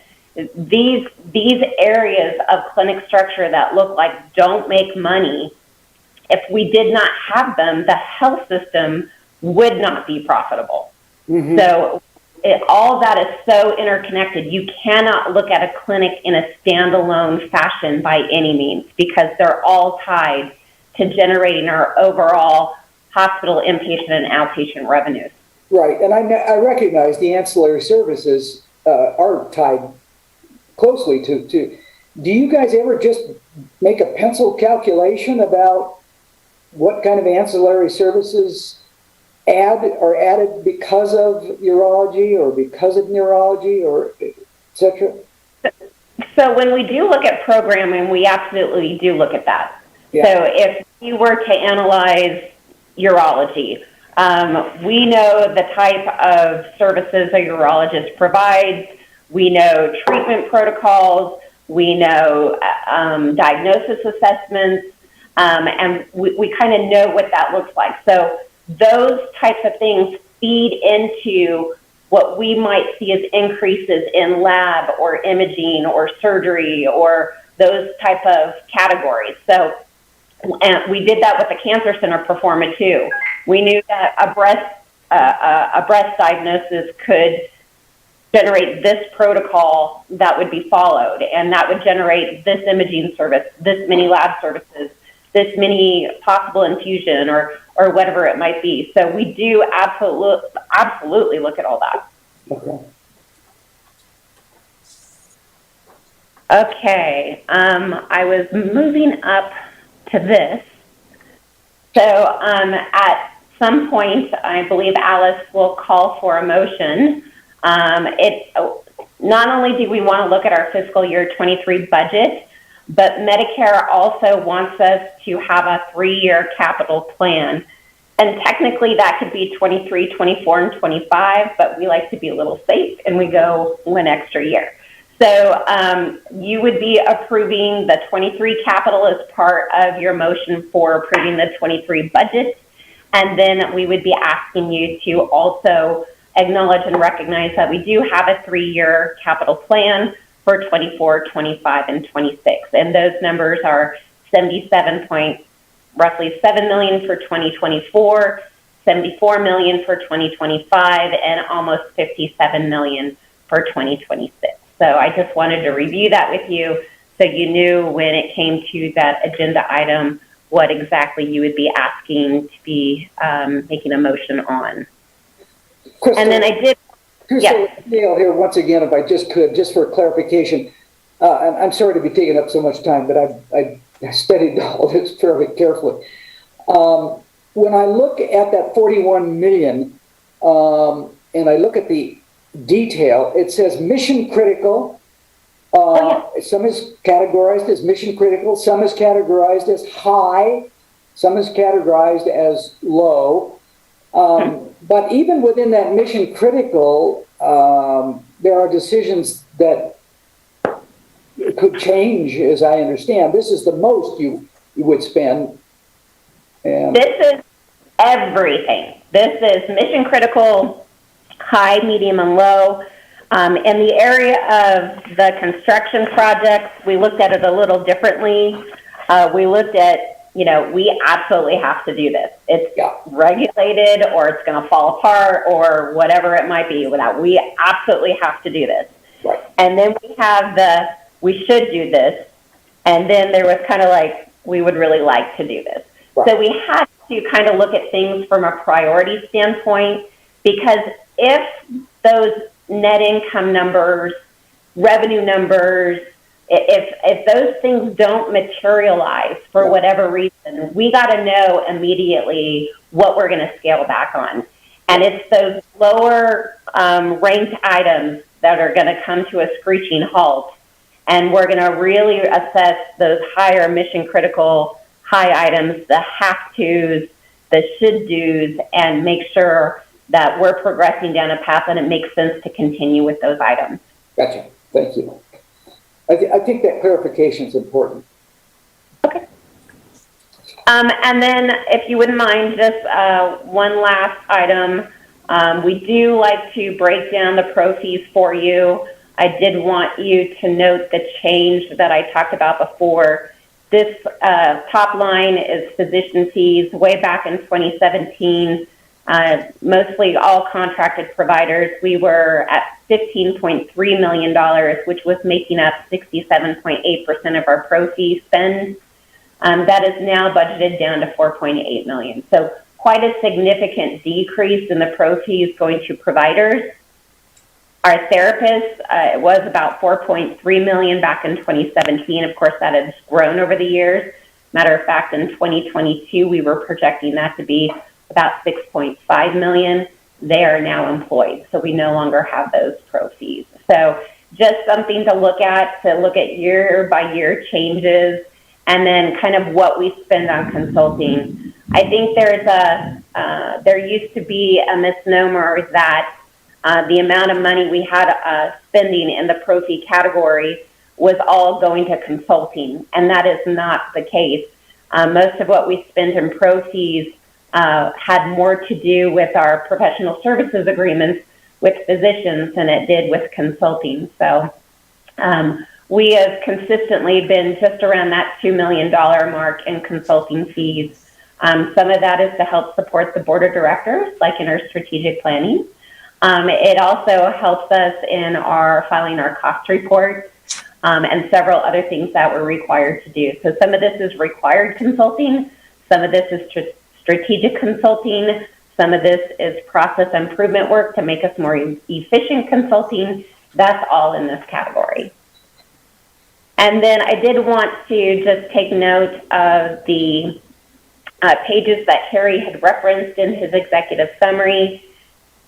these areas of clinic structure that look like don't make money, if we did not have them, the health system would not be profitable. Mhm. So all that is so interconnected. You cannot look at a clinic in a standalone fashion by any means, because they're all tied to generating our overall hospital inpatient and outpatient revenues. Right, and I recognize the ancillary services are tied closely to. Do you guys ever just make a pencil calculation about what kind of ancillary services are added because of urology or because of neurology or et cetera? So when we do look at programming, we absolutely do look at that. Yeah. So if you were to analyze urology, we know the type of services a urologist provides. We know treatment protocols. We know diagnosis assessments, and we kind of know what that looks like. So those types of things feed into what we might see as increases in lab or imaging or surgery or those type of categories. So, and we did that with the Cancer Center pro forma too. We knew that a breast diagnosis could generate this protocol that would be followed, and that would generate this imaging service, this many lab services, this many possible infusion or whatever it might be. So we do absolutely look at all that. Okay. Okay, I was moving up to this. So at some point, I believe Alice will call for a motion. Not only do we want to look at our fiscal year 23 budget, but Medicare also wants us to have a 3-year capital plan. And technically that could be 23, 24, and 25, but we like to be a little safe and we go 1 extra year. So you would be approving the 23 capital as part of your motion for approving the 23 budget. And then we would be asking you to also acknowledge and recognize that we do have a 3-year capital plan for 24, 25, and 26. And those numbers are roughly $7 million for 2024, $74 million for 2025, and almost $57 million for 2026. So I just wanted to review that with you so you knew when it came to that agenda item what exactly you would be asking to be making a motion on. Crystal, And then I did. Crystal, Neil here once again, if I just could, just for clarification. And I'm sorry to be taking up so much time, but I studied all this fairly carefully. When I look at that 41 million, and I look at the detail, it says mission critical. Some is categorized as mission critical, some is categorized as high, some is categorized as low. But even within that mission critical, there are decisions that could change, as I understand. This is the most you would spend. And this is everything. This is mission critical, high, medium, and low. In the area of the construction projects, we looked at it a little differently. We looked at, we absolutely have to do this. It's regulated or it's going to fall apart or whatever it might be. We absolutely have to do this. Right. And then we have we should do this. And then there was kind of like, we would really like to do this. Right. So we had to kind of look at things from a priority standpoint, because if those net income numbers, revenue numbers, if those things don't materialize for whatever reason, we got to know immediately what we're going to scale back on. And it's those lower ranked items that are going to come to a screeching halt. And we're going to really assess those higher mission critical high items, the have tos, the should do's, and make sure that we're progressing down a path and it makes sense to continue with those items. Gotcha. Thank you. I think that clarification is important. Okay. And then if you wouldn't mind, just one last item. We do like to break down the pro fees for you. I did want you to note the change that I talked about before. This top line is physician fees. Way back in 2017, mostly all contracted providers, we were at $15.3 million, which was making up 67.8% of our pro fee spend. That is now budgeted down to $4.8 million. So quite a significant decrease in the pro fees going to providers. Our therapists, it was about $4.3 million back in 2017. Of course, that has grown over the years. Matter of fact, in 2022, we were projecting that to be about $6.5 million. They are now employed, so we no longer have those pro fees. So just something to look at year by year changes, and then kind of what we spend on consulting. I think there used to be a misnomer that the amount of money we had spending in the pro fee category was all going to consulting, and that is not the case. Most of what we spent in pro fees had more to do with our professional services agreements with physicians than it did with consulting. So we have consistently been just around that $2 million mark in consulting fees. Some of that is to help support the board of directors, like in our strategic planning. It also helps us in filing our cost reports and several other things that we're required to do. So some of this is required consulting, some of this is strategic consulting, some of this is process improvement work to make us more efficient consulting. That's all in this category. And then I did want to just take note of the pages that Harry had referenced in his executive summary.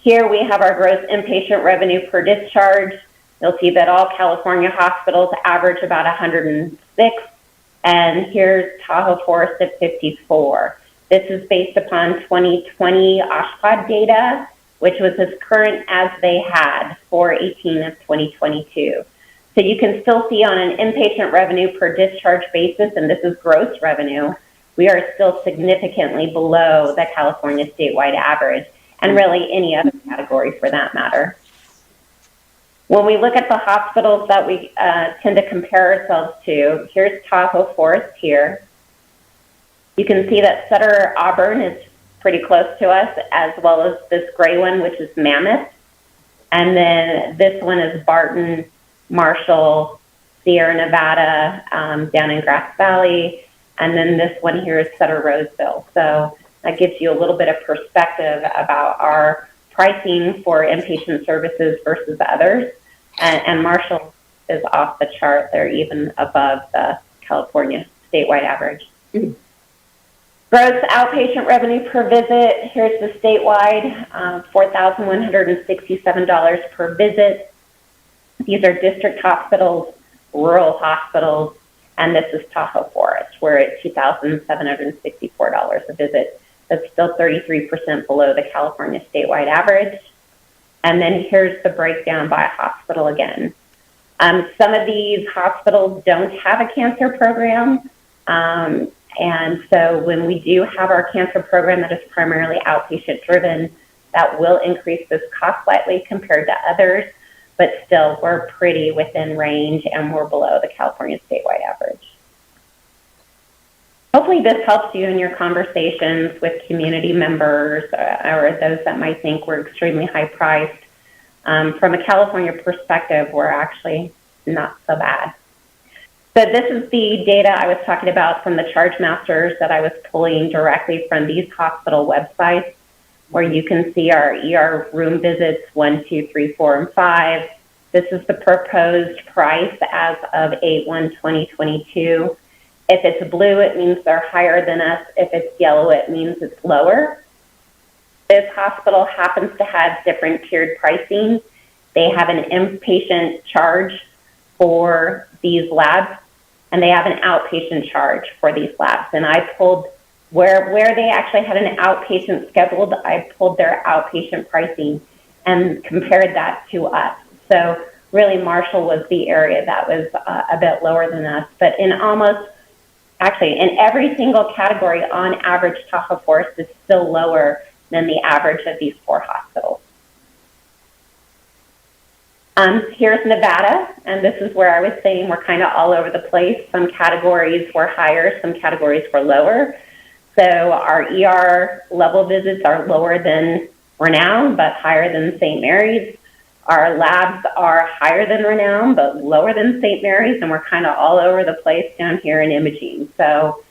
Here we have our gross inpatient revenue per discharge. You'll see that all California hospitals average about 106, and here's Tahoe Forest at 54. This is based upon 2020 OSHPD data, which was as current as they had for 18 of 2022. So you can still see on an inpatient revenue per discharge basis, and this is gross revenue, we are still significantly below the California statewide average, and really any other category for that matter. When we look at the hospitals that we tend to compare ourselves to, here's Tahoe Forest here. You can see that Sutter Auburn is pretty close to us, as well as this gray one, which is Mammoth. And then this one is Barton, Marshall, Sierra Nevada, down in Grass Valley. And then this one here is Sutter Roseville. So that gives you a little bit of perspective about our pricing for inpatient services versus others. And Marshall is off the chart. They're even above the California statewide average. Mm-hmm. Gross outpatient revenue per visit, here's the statewide, $4,167 per visit. These are district hospitals, rural hospitals, and this is Tahoe Forest. We're at $2,764 a visit. That's still 33% below the California statewide average. And then here's the breakdown by hospital again. Some of these hospitals don't have a cancer program. And so when we do have our cancer program that is primarily outpatient driven, that will increase this cost slightly compared to others, but still we're pretty within range and we're below the California statewide average. Hopefully this helps you in your conversations with community members or those that might think we're extremely high priced. From a California perspective, we're actually not so bad. So this is the data I was talking about from the charge masters that I was pulling directly from these hospital websites, where you can see our ER room visits 1, 2, 3, 4, and 5. This is the proposed price as of 8/1/2022. If it's blue, it means they're higher than us. If it's yellow, it means it's lower. This hospital happens to have different tiered pricing. They have an inpatient charge for these labs, and they have an outpatient charge for these labs. And I pulled where they actually had an outpatient scheduled, I pulled their outpatient pricing and compared that to us. So really Marshall was the area that was a bit lower than us, but in every single category on average, Tahoe Forest is still lower than the average of these 4 hospitals. Here's Nevada, and this is where I was saying we're kind of all over the place. Some categories were higher, some categories were lower. So our ER level visits are lower than Renown, but higher than St. Mary's. Our labs are higher than Renown, but lower than St. Mary's, and we're kind of all over the place down here in imaging. So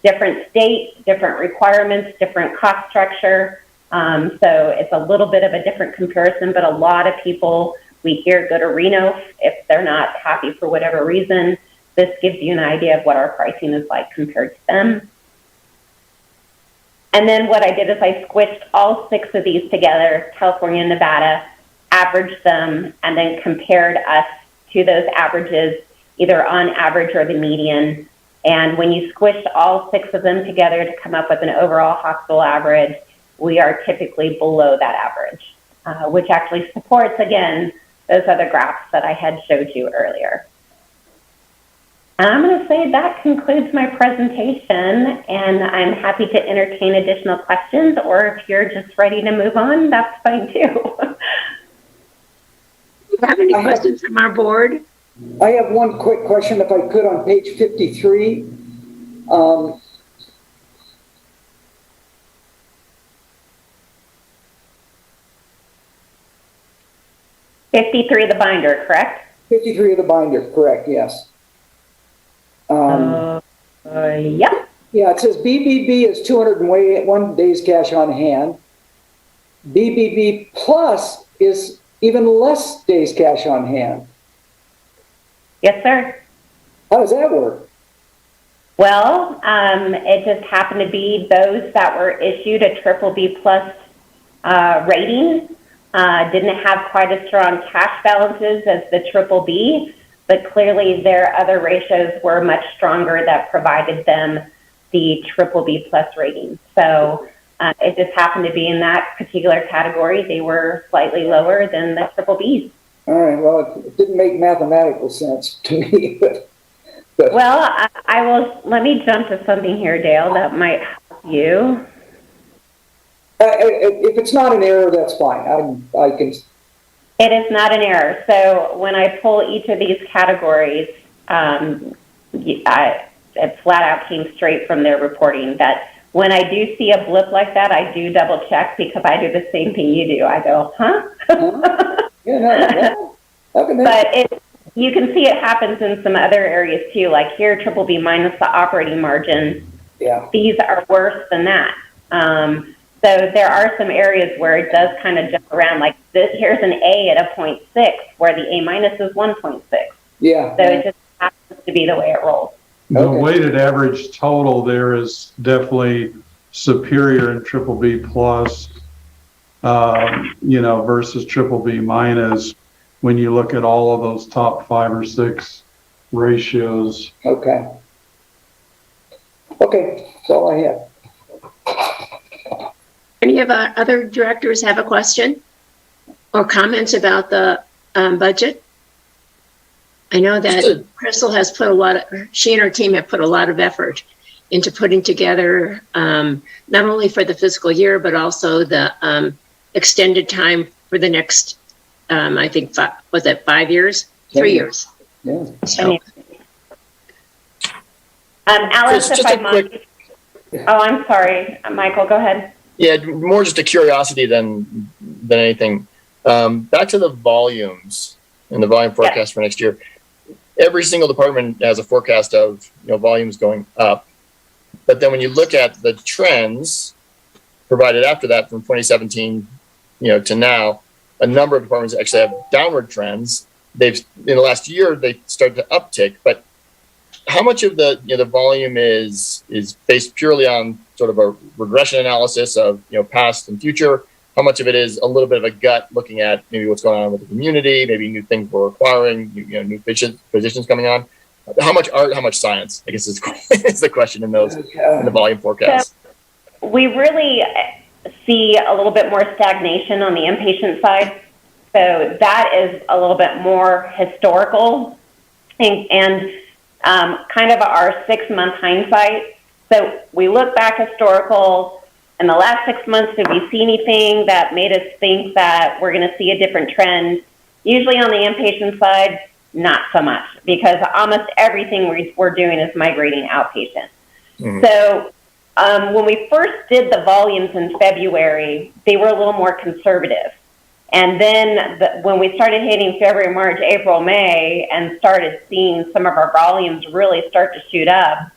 different state, different requirements, different cost structure. So it's a little bit of a different comparison, but a lot of people we hear go to Reno if they're not happy for whatever reason. This gives you an idea of what our pricing is like compared to them. And then what I did is I squished all 6 of these together, California and Nevada, averaged them, and then compared us to those averages, either on average or the median. And when you squish all 6 of them together to come up with an overall hospital average, we are typically below that average, which actually supports, again, those other graphs that I had showed you earlier. And I'm going to say that concludes my presentation, and I'm happy to entertain additional questions, or if you're just ready to move on, that's fine too. Do you have any questions from our board? I have one quick question, if I could, on page 53. 53 of the binder, correct? 53 of the binder, correct, yes. Yep. Yeah, it says BBB is 201 days cash on hand. BBB plus is even less days cash on hand. Yes, sir. How does that work? Well, it just happened to be those that were issued a triple B plus rating didn't have quite as strong cash balances as the triple B, but clearly their other ratios were much stronger that provided them the triple B plus rating. So it just happened to be in that particular category, they were slightly lower than the triple Bs. All right, well, it didn't make mathematical sense to me, but well, I will, let me jump to something here, Dale, that might help you. if it's not an error, that's fine. I can. It is not an error. So when I pull each of these categories, it flat out came straight from their reporting that when I do see a blip like that, I do double check because I do the same thing you do. I go, huh? Yeah, no, But you can see it happens in some other areas too, like here, triple B minus the operating margin. Yeah. These are worse than that. So there are some areas where it does kind of jump around, like this, here's an A at a 0.6, where the A minus is 1.6. Yeah. So it just happens to be the way it rolls. The weighted average total there is definitely superior in triple B plus, versus triple B minus when you look at all of those top 5 or 6 ratios. Okay. Okay, that's all I have. Any of our other directors have a question or comments about the budget? I know that Crystal has put she and her team have put a lot of effort into putting together, not only for the fiscal year, but also the extended time for the next, I think, was it 5 years? 3 years. Yeah. So, Alice, if I might. Oh, I'm sorry. Michael, go ahead. Yeah, more just a curiosity than anything. Back to the volumes and the volume forecast for next year. Every single department has a forecast of volumes going up, but then when you look at the trends provided after that from 2017, to now, a number of departments actually have downward trends. They've in the last year they started to uptick, but how much of the the volume is based purely on sort of a regression analysis of past and future? How much of it is a little bit of a gut looking at maybe what's going on with the community, maybe new things we're acquiring, new positions coming on? How much art, how much science, I guess is the question in those in the volume forecast. So we really see a little bit more stagnation on the inpatient side. So that is a little bit more historical and kind of our 6-month hindsight. So we look back historical. In the last 6 months, did we see anything that made us think that we're going to see a different trend? Usually on the inpatient side, not so much, because almost everything we're doing is migrating outpatient. Mhm. So when we first did the volumes in February, they were a little more conservative. And then when we started hitting February, March, April, May, and started seeing some of our volumes really start to shoot up,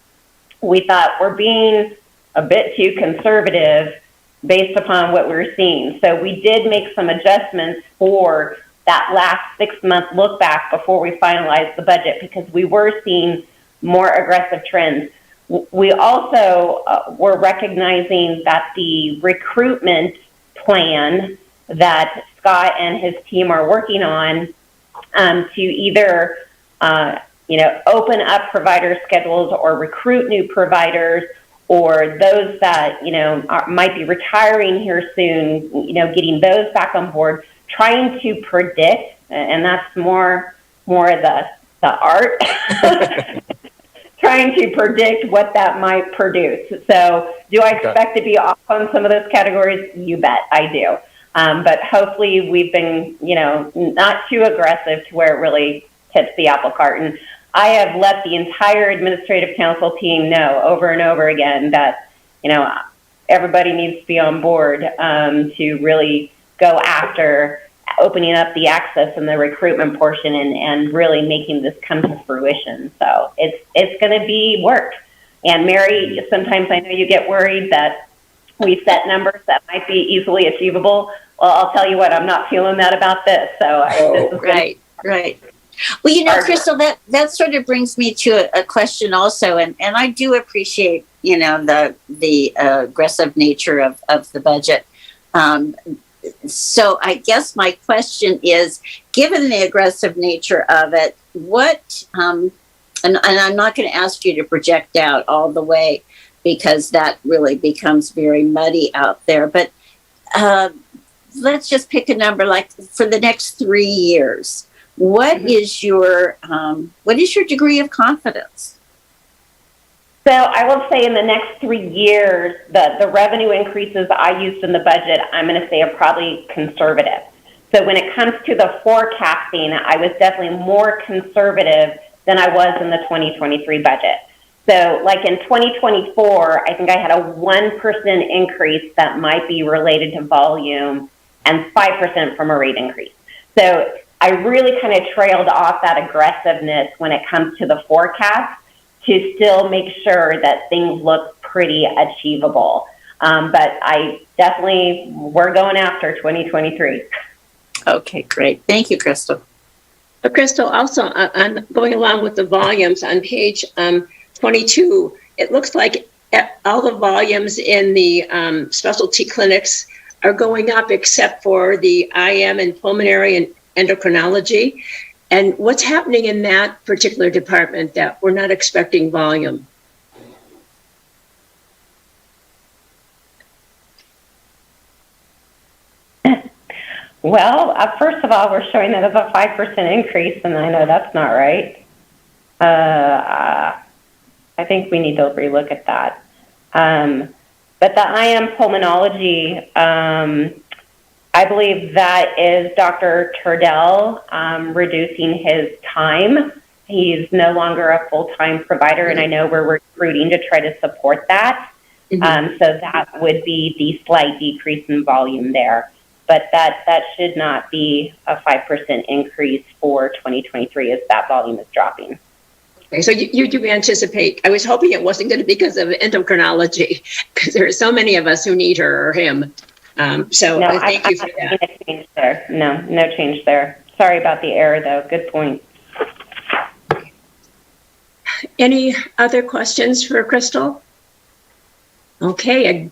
we thought we're being a bit too conservative based upon what we were seeing. So we did make some adjustments for that last 6-month look back before we finalized the budget, because we were seeing more aggressive trends. We also were recognizing that the recruitment plan that Scott and his team are working on to either open up provider schedules or recruit new providers, or those that might be retiring here soon, getting those back on board, trying to predict, and that's more of the art, trying to predict what that might produce. So do I expect to be off on some of those categories? You bet I do. But hopefully we've been, not too aggressive to where it really tips the apple cart. And I have let the entire administrative council team know over and over again that, everybody needs to be on board to really go after opening up the access and the recruitment portion and really making this come to fruition. So it's going to be work. And Mary, sometimes I know you get worried that we set numbers that might be easily achievable. Well, I'll tell you what, I'm not feeling that about this. So this is Right. Well, Crystal, that sort of brings me to a question also, and I do appreciate, the aggressive nature of the budget. So I guess my question is, given the aggressive nature of it, what, and I'm not going to ask you to project out all the way, because that really becomes very muddy out there, but let's just pick a number, like for the next 3 years. What is your degree of confidence? So I will say in the next 3 years, the revenue increases I used in the budget, I'm going to say are probably conservative. So when it comes to the forecasting, I was definitely more conservative than I was in the 2023 budget. So like in 2024, I think I had a 1% increase that might be related to volume and 5% from a rate increase. So I really kind of trailed off that aggressiveness when it comes to the forecast to still make sure that things look pretty achievable. But we're going after 2023. Okay, great. Thank you, Crystal. But Crystal, also on going along with the volumes on page 22, it looks like all the volumes in the specialty clinics are going up except for the IM and pulmonary and endocrinology. And what's happening in that particular department that we're not expecting volume? Well, first of all, we're showing that as a 5% increase, and I know that's not right. I think we need to relook at that. But the IM pulmonology, I believe that is Dr. Turdell reducing his time. He's no longer a full-time provider, and I know we're recruiting to try to support that. So that would be the slight decrease in volume there. But that should not be a 5% increase for 2023 as that volume is dropping. Okay, so you do anticipate, I was hoping it wasn't going to be because of endocrinology, because there are so many of us who need her or him. So no, thank you for that. A change there. No change there. Sorry about the error, though. Good point. Any other questions for Crystal? Okay,